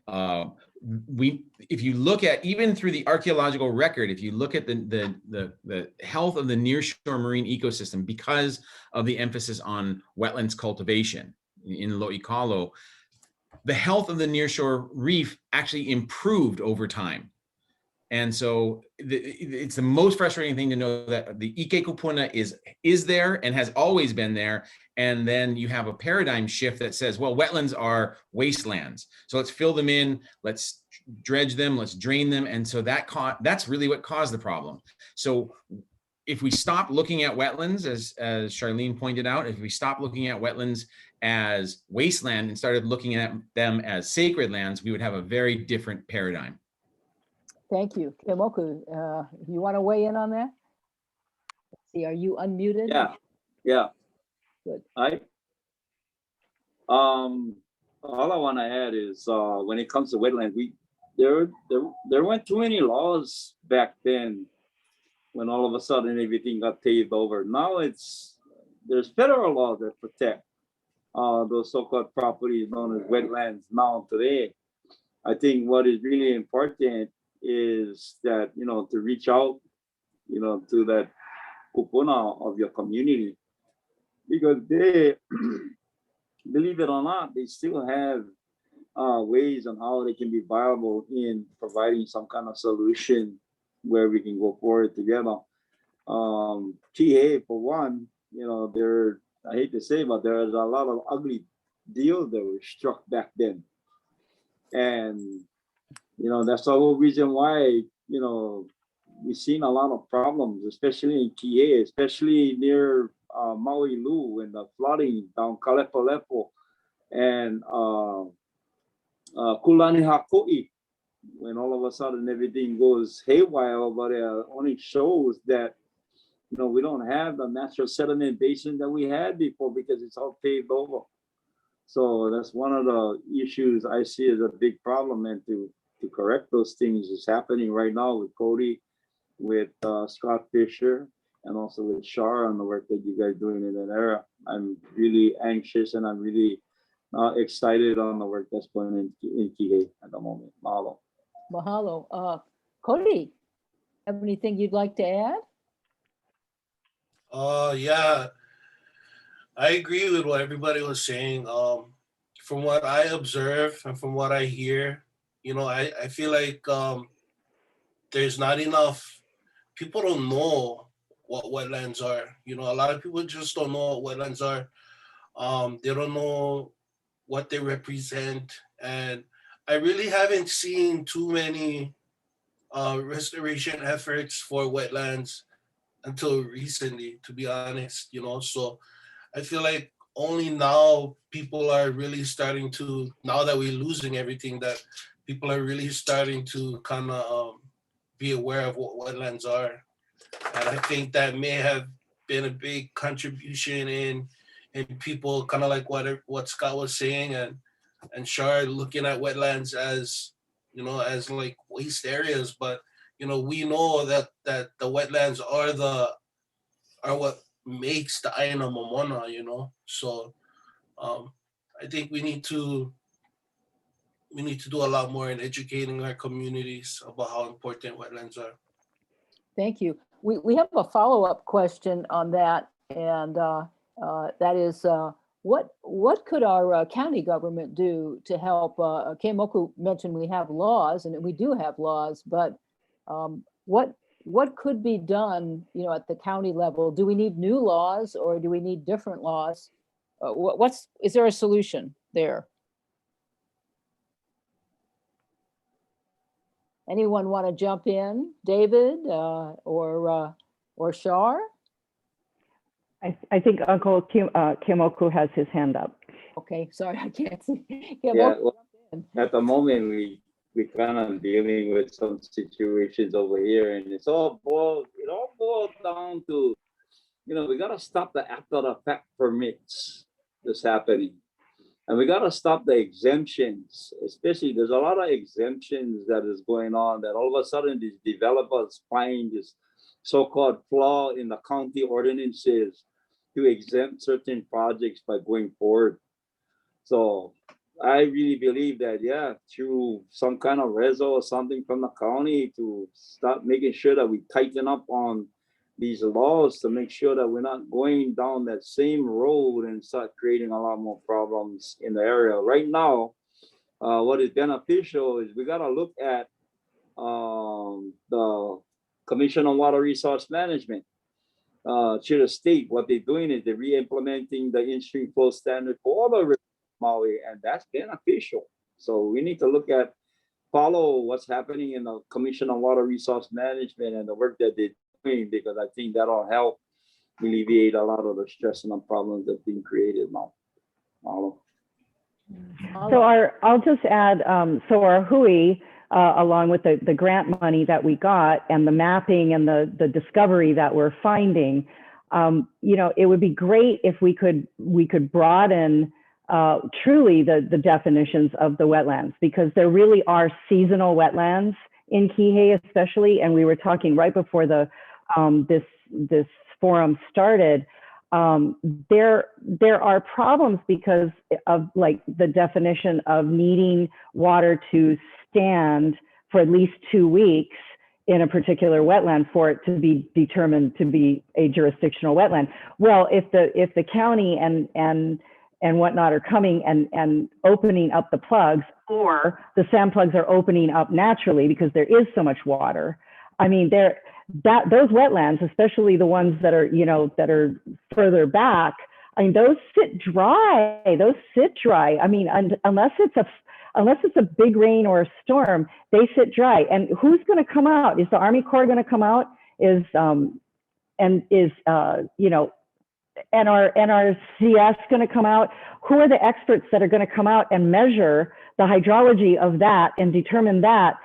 If you look at, even through the archaeological record, if you look at the health of the nearshore marine ecosystem, because of the emphasis on wetlands cultivation in Lo'ikalo, the health of the nearshore reef actually improved over time. And so it's the most frustrating thing to know that the Ike Kupuna is there and has always been there. And then you have a paradigm shift that says, well, wetlands are wastelands. So let's fill them in, let's dredge them, let's drain them. And so that's really what caused the problem. So if we stop looking at wetlands, as Charlene pointed out, if we stop looking at wetlands as wasteland and started looking at them as sacred lands, we would have a very different paradigm. Thank you. Kemoku, you want to weigh in on that? Let's see, are you unmuted? Yeah. Good. All I want to add is when it comes to wetland, there weren't too many laws back then when all of a sudden everything got paved over. Now there's federal laws that protect those so-called properties known as wetlands now today. I think what is really important is that, to reach out, to that kupuna of your community, because they, believe it or not, they still have ways on how they can be viable in providing some kind of solution where we can go forward together. TA, for one, I hate to say, but there's a lot of ugly deals that were struck back then. And, that's the whole reason why, we've seen a lot of problems, especially in Kie, especially near Maui Lu and the flooding down Kalepo and Kulani Hakoi. When all of a sudden everything goes haywire over there, only shows that, we don't have the natural sediment basin that we had before because it's all paved over. So that's one of the issues I see as a big problem, and to correct those things is happening right now with Cody, with Scott Fisher, and also with Shar on the work that you guys doing in that area. I'm really anxious and I'm really excited on the work that's going in Kihei at the moment. Mahalo. Mahalo. Cody, have anything you'd like to add? Yeah, I agree with what everybody was saying. From what I observe and from what I hear, I feel like there's not enough, people don't know what wetlands are. A lot of people just don't know what wetlands are. They don't know what they represent. And I really haven't seen too many restoration efforts for wetlands until recently, to be honest, so I feel like only now people are really starting to, now that we're losing everything, that people are really starting to kind of be aware of what wetlands are. And I think that may have been a big contribution in people kind of like what Scott was saying, and Shar looking at wetlands as, as like waste areas. But we know that the wetlands are what makes the island of Momona, so I think we need to do a lot more in educating our communities about how important wetlands are. Thank you. We have a follow-up question on that, and that is, what could our county government do to help? Keimoku mentioned we have laws, and we do have laws, but what could be done, at the county level? Do we need new laws, or do we need different laws? Is there a solution there? Anyone want to jump in, David, or Shar? I think Uncle Keimoku has his hand up. Okay, sorry, I can't see. Yeah, Keimoku, well, jump in. at the moment, we kind of dealing with some situations over here, and it all boils down to, we got to stop the after the fact permits that's happening. And we got to stop the exemptions, especially there's a lot of exemptions that is going on, that all of a sudden these developers find this so-called flaw in the county ordinances to exempt certain projects by going forward. So I really believe that, yeah, through some kind of reso or something from the county to start making sure that we tighten up on these laws, to make sure that we're not going down that same road and start creating a lot more problems in the area. Right now, what is beneficial is we got to look at the Commission on Water Resource Management to the state. What they're doing is they're re-implementing the in-stream flow standard for all the rivers in Maui, and that's beneficial. So we need to follow what's happening in the Commission on Water Resource Management and the work that they're doing, because I think that'll help alleviate a lot of the stress and the problems that are being created now. So I'll just add, so our Hui, along with the grant money that we got and the mapping and the discovery that we're finding, it would be great if we could broaden truly the definitions of the wetlands, because there really are seasonal wetlands in Kihei especially. And we were talking right before this forum started. There are problems because of like the definition of needing water to stand for at least 2 weeks in a particular wetland for it to be determined to be a jurisdictional wetland. Well, if the county and whatnot are coming and opening up the plugs, or the sand plugs are opening up naturally because there is so much water, I mean, those wetlands, especially the ones that are further back, I mean, those sit dry. I mean, unless it's a big rain or a storm, they sit dry. And who's going to come out? Is the Army Corps going to come out? Is NRCS going to come out? Who are the experts that are going to come out and measure the hydrology of that and determine that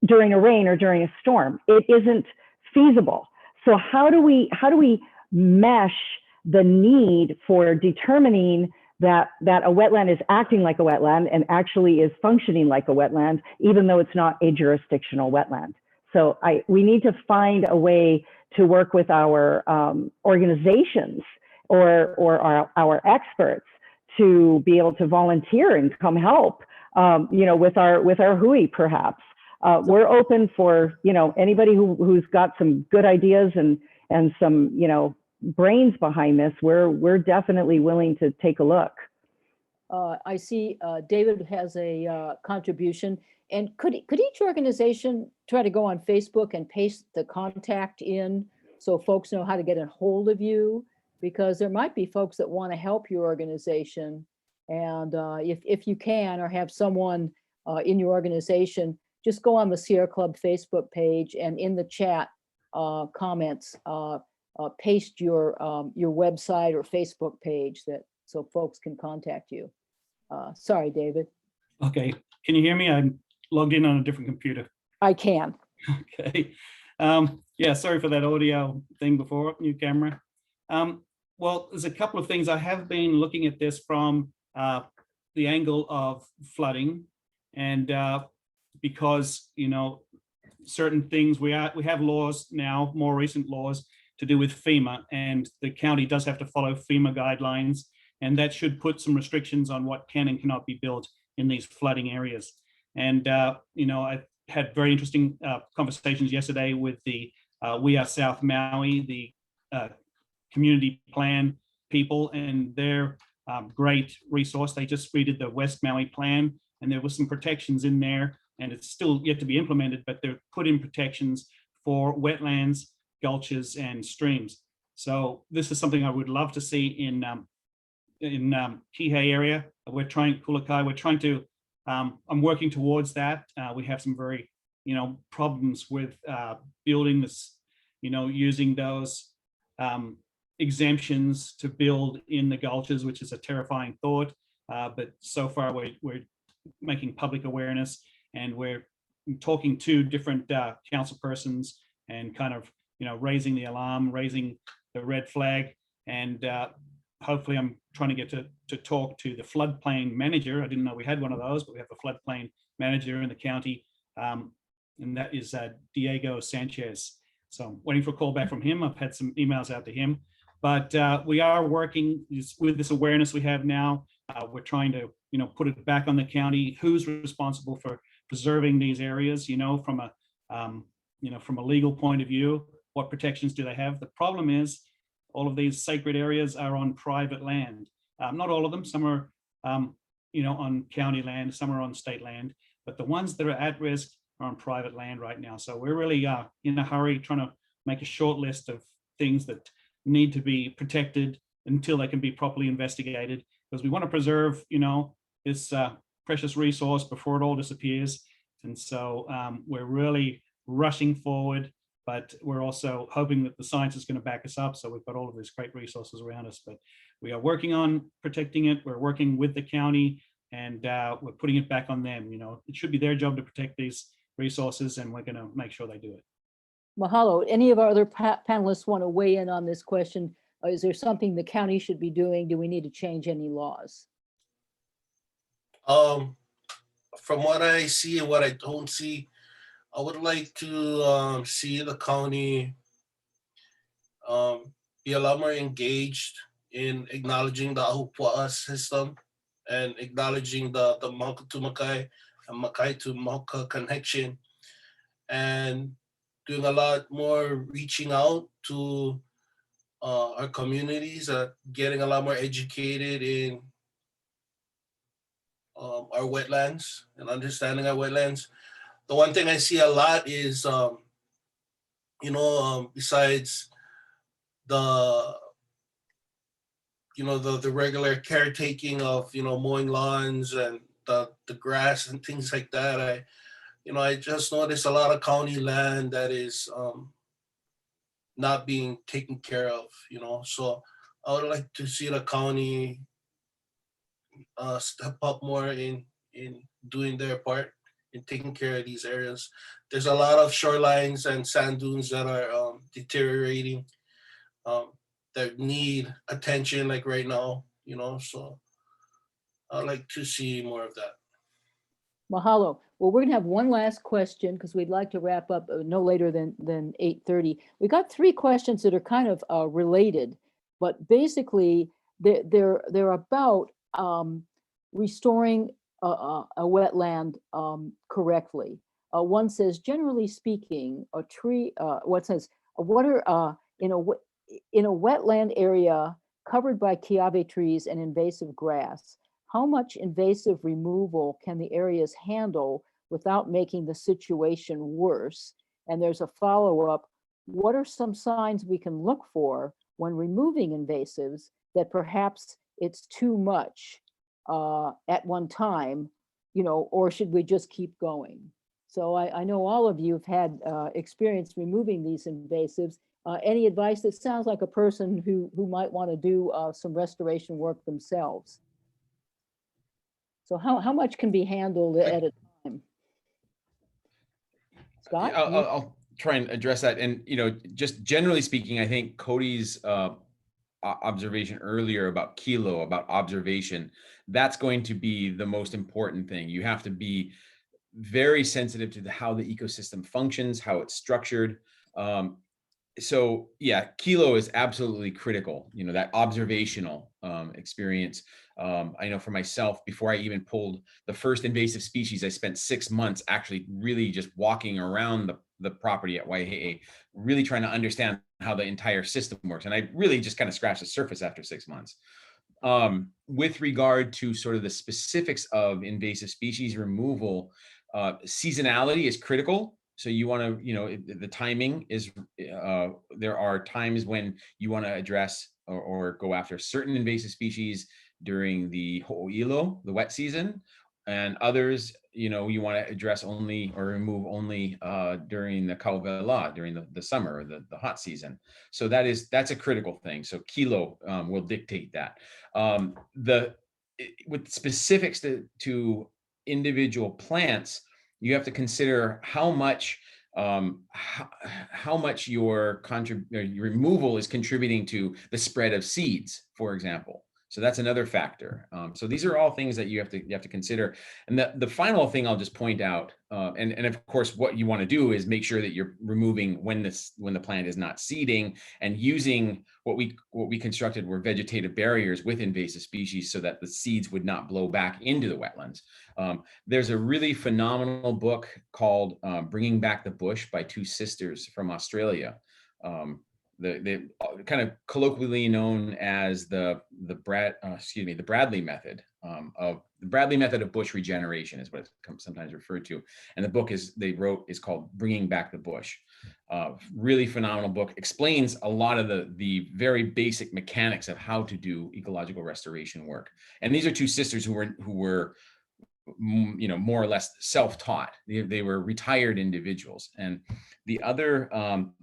during a rain or during a storm? It isn't feasible. So how do we mesh the need for determining that a wetland is acting like a wetland and actually is functioning like a wetland, even though it's not a jurisdictional wetland? So we need to find a way to work with our organizations or our experts to be able to volunteer and come help, with our Hui perhaps. We're open for, anybody who's got some good ideas and some, brains behind this. We're definitely willing to take a look. I see David has a contribution. And could each organization try to go on Facebook and paste the contact in so folks know how to get a hold of you? Because there might be folks that want to help your organization. And if you can, or have someone in your organization just go on the Sierra Club Facebook page and in the chat comments, paste your website or Facebook page so folks can contact you. Sorry, David. Okay, can you hear me? I'm logged in on a different computer. I can. Okay. Yeah, sorry for that audio thing before, new camera. Well, there's a couple of things. I have been looking at this from the angle of flooding, and because, you know, certain things, we have laws now, more recent laws to do with FEMA, and the county does have to follow FEMA guidelines, and that should put some restrictions on what can and cannot be built in these flooding areas. And, you know, I had very interesting conversations yesterday with the We Are South Maui, the community plan people, and they're great resource. They just redid the West Maui plan, and there was some protections in there, and it's still yet to be implemented, but they're put in protections for wetlands, gulches, and streams. So this is something I would love to see in Kihei area. We're trying, Kulakai, we're trying to, I'm working towards that. We have some very, you know, problems with building this, you know, using those exemptions to build in the gulches, which is a terrifying thought. But so far we're making public awareness, and we're talking to different council persons and kind of, you know, raising the alarm, raising the red flag, and hopefully I'm trying to get to talk to the floodplain manager. I didn't know we had one of those, but we have a floodplain manager in the county, and that is Diego Sanchez. So I'm waiting for a call back from him. I've had some emails out to him, but we are working with this awareness we have now. We're trying to, you know, put it back on the county. Who's responsible for preserving these areas? You know, from a, you know, from a legal point of view, what protections do they have? The problem is all of these sacred areas are on private land. Not all of them. Some are, you know, on county land. Some are on state land. But the ones that are at risk are on private land right now. So we're really in a hurry trying to make a short list of things that need to be protected until they can be properly investigated, because we want to preserve, you know, this precious resource before it all disappears. And so we're really rushing forward, but we're also hoping that the science is going to back us up. So we've got all of these great resources around us, but we are working on protecting it. We're working with the county, and we're putting it back on them. You know, it should be their job to protect these resources, and we're going to make sure they do it. Mahalo. Any of our other panelists want to weigh in on this question? Is there something the county should be doing? Do we need to change any laws? From what I see and what I don't see, I would like to see the county be a lot more engaged in acknowledging the Ahupua'a system and acknowledging the Mauka to Makai and Makai to Mauka connection, and doing a lot more reaching out to our communities, getting a lot more educated in our wetlands and understanding our wetlands. The one thing I see a lot is, you know, besides the, you know, the regular caretaking of, you know, mowing lawns and the grass and things like that, I just noticed a lot of county land that is not being taken care of, you know. So I would like to see the county step up more in doing their part in taking care of these areas. There's a lot of shorelines and sand dunes that are deteriorating, that need attention, like right now, you know. So I'd like to see more of that. Mahalo. Well, we're gonna have one last question because we'd like to wrap up no later than 8:30. We got 3 questions that are kind of related, but basically they're about restoring a wetland correctly. One says, generally speaking, a tree. What says, what are in a wetland area covered by kiawe trees and invasive grass? How much invasive removal can the areas handle without making the situation worse? And there's a follow-up. What are some signs we can look for when removing invasives that perhaps it's too much at one time, you know, or should we just keep going? So I know all of you have had experience removing these invasives. Any advice? That sounds like a person who might want to do some restoration work themselves. So how much can be handled at a time? Scott? I'll try and address that. And, just generally speaking, I think Cody's observation earlier about kilo, about observation, that's going to be the most important thing. You have to be very sensitive to how the ecosystem functions, how it's structured. So yeah, kilo is absolutely critical, that observational experience. I know for myself, before I even pulled the first invasive species, I spent 6 months actually really just walking around the property at Waihe'e, really trying to understand how the entire system works. And I really just kind of scratched the surface after 6 months. With regard to sort of the specifics of invasive species removal, seasonality is critical. So you want to, the timing is, there are times when you want to address or go after certain invasive species during the ho'oilo, the wet season, and others, you want to address only or remove only during the kauwela, during the summer or the hot season. So that's a critical thing. So kilo will dictate that. With specifics to individual plants, you have to consider how much your removal is contributing to the spread of seeds, for example. So that's another factor. So these are all things that you have to consider. And the final thing I'll just point out, and of course, what you want to do is make sure that you're removing when the plant is not seeding, and using what we constructed were vegetative barriers with invasive species so that the seeds would not blow back into the wetlands. There's a really phenomenal book called Bringing Back the Bush by two sisters from Australia. The kind of colloquially known as the Bradley method of bush regeneration is what it's sometimes referred to. And the book they wrote is called Bringing Back the Bush. Really phenomenal book, explains a lot of the very basic mechanics of how to do ecological restoration work. And these are two sisters who were more or less self-taught. They were retired individuals. And the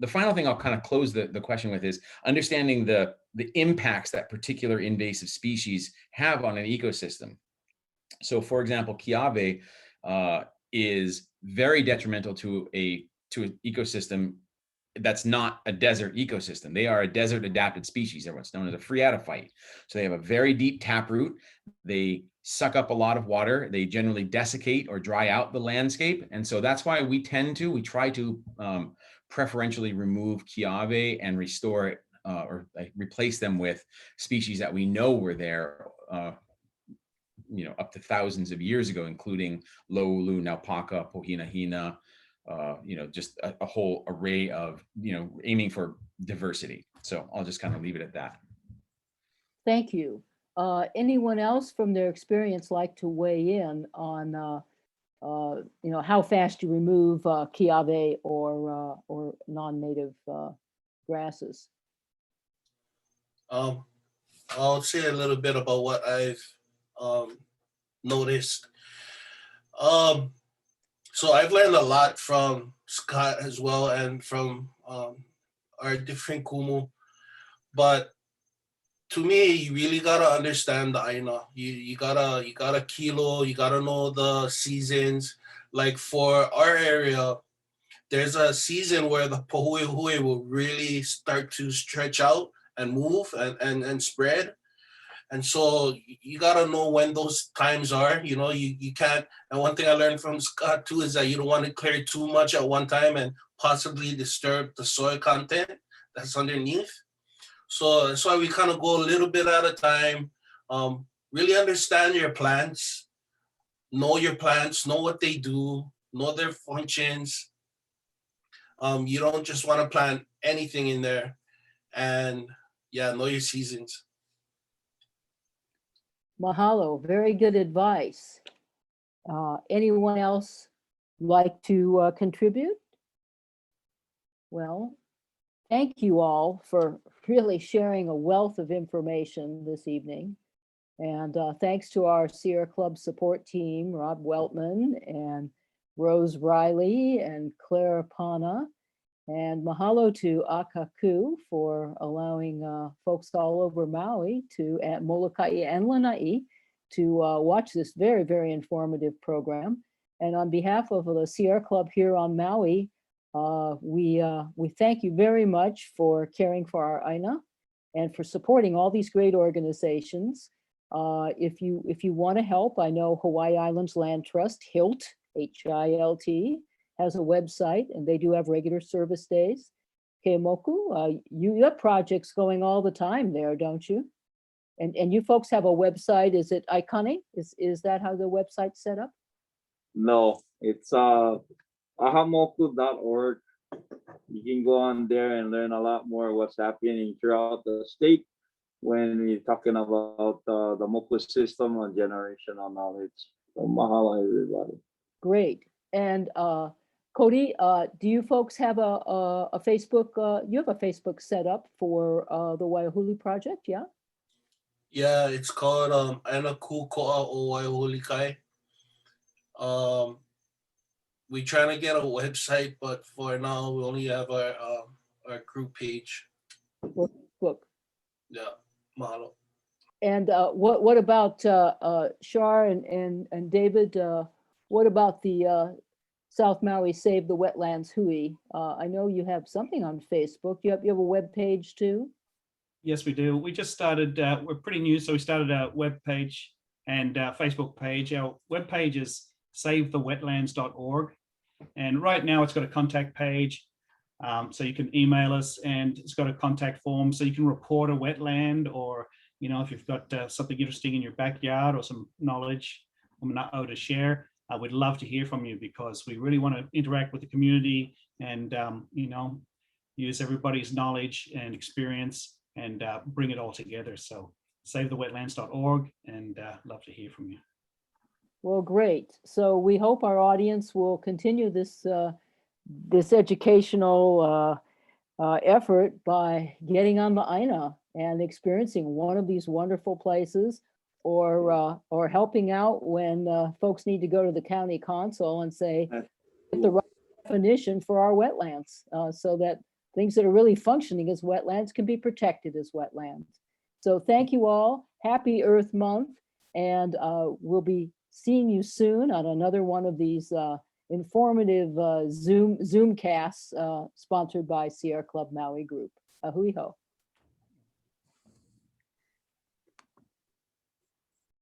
final thing I'll kind of close the question with is understanding the impacts that particular invasive species have on an ecosystem. So for example, kiawe is very detrimental to an ecosystem that's not a desert ecosystem. They are a desert adapted species. They're what's known as a phreatophyte. So they have a very deep taproot. They suck up a lot of water. They generally desiccate or dry out the landscape. And so that's why we try to preferentially remove kiawe and restore it or replace them with species that we know were there up to thousands of years ago, including lo'ulu, naupaka, pohinahina, just a whole array of, aiming for diversity. So I'll just kind of leave it at that. Thank you. Anyone else from their experience like to weigh in on, how fast you remove kiawe or non-native grasses? I'll say a little bit about what I've noticed. So I've learned a lot from Scott as well, and from our different kumu. But to me, you really gotta understand the aina. You gotta kilo. You gotta know the seasons. Like for our area, there's a season where the pohuehui will really start to stretch out and move and spread. And so you gotta know when those times are. You can't. And one thing I learned from Scott too is that you don't want to clear too much at one time and possibly disturb the soil content that's underneath. So that's why we kind of go a little bit at a time. Really understand your plants, know what they do, know their functions. You don't just want to plant anything in there, and know your seasons. Mahalo, very good advice. Anyone else like to contribute? Well, thank you all for really sharing a wealth of information this evening. And thanks to our Sierra Club support team, Rob Weltman and Rose Riley and Clara Pana. And mahalo to Akaku for allowing folks all over Maui to, at Molokai and Lanai, to watch this very, very informative program. And on behalf of the Sierra Club here on Maui, we thank you very much for caring for our Aina and for supporting all these great organizations. If you want to help, I know Hawaii Islands Land Trust, HILT, H-I-L-T, has a website, and they do have regular service days. Keimoku, you have projects going all the time there, don't you? And you folks have a website, is it Aikane? Is that how the website's set up? No, it's ahamoku.org. You can go on there and learn a lot more what's happening throughout the state when we're talking about the moku system and generational knowledge. So mahalo, everybody. Great. And Cody, do you folks have a Facebook, you have a Facebook set up for the Waiahuli project, yeah? Yeah, it's called Aina Ku Ko'a o Waiahuli Kai. We trying to get a website, but for now we only have our group page. Book. Yeah, mahalo. And what about Shar and David? What about the South Maui Save the Wetlands Hui? I know you have something on Facebook. You have a web page too? Yes, we do. We just started, we're pretty new, so we started a web page and Facebook page. Our web page is savethewetlands.org. And right now it's got a contact page. So you can email us, and it's got a contact form so you can report a wetland, or, if you've got something interesting in your backyard or some knowledge to share, we'd love to hear from you, because we really want to interact with the community and, use everybody's knowledge and experience and bring it all together. So savethewetlands.org, and love to hear from you. Well, great. So we hope our audience will continue this this educational effort by getting on the Aina and experiencing one of these wonderful places, or helping out when folks need to go to the county console and say, get the right definition for our wetlands, so that things that are really functioning as wetlands can be protected as wetlands. So thank you all. Happy Earth Month. And we'll be seeing you soon on another one of these informative Zoom casts sponsored by Sierra Club Maui Group. Hui ho.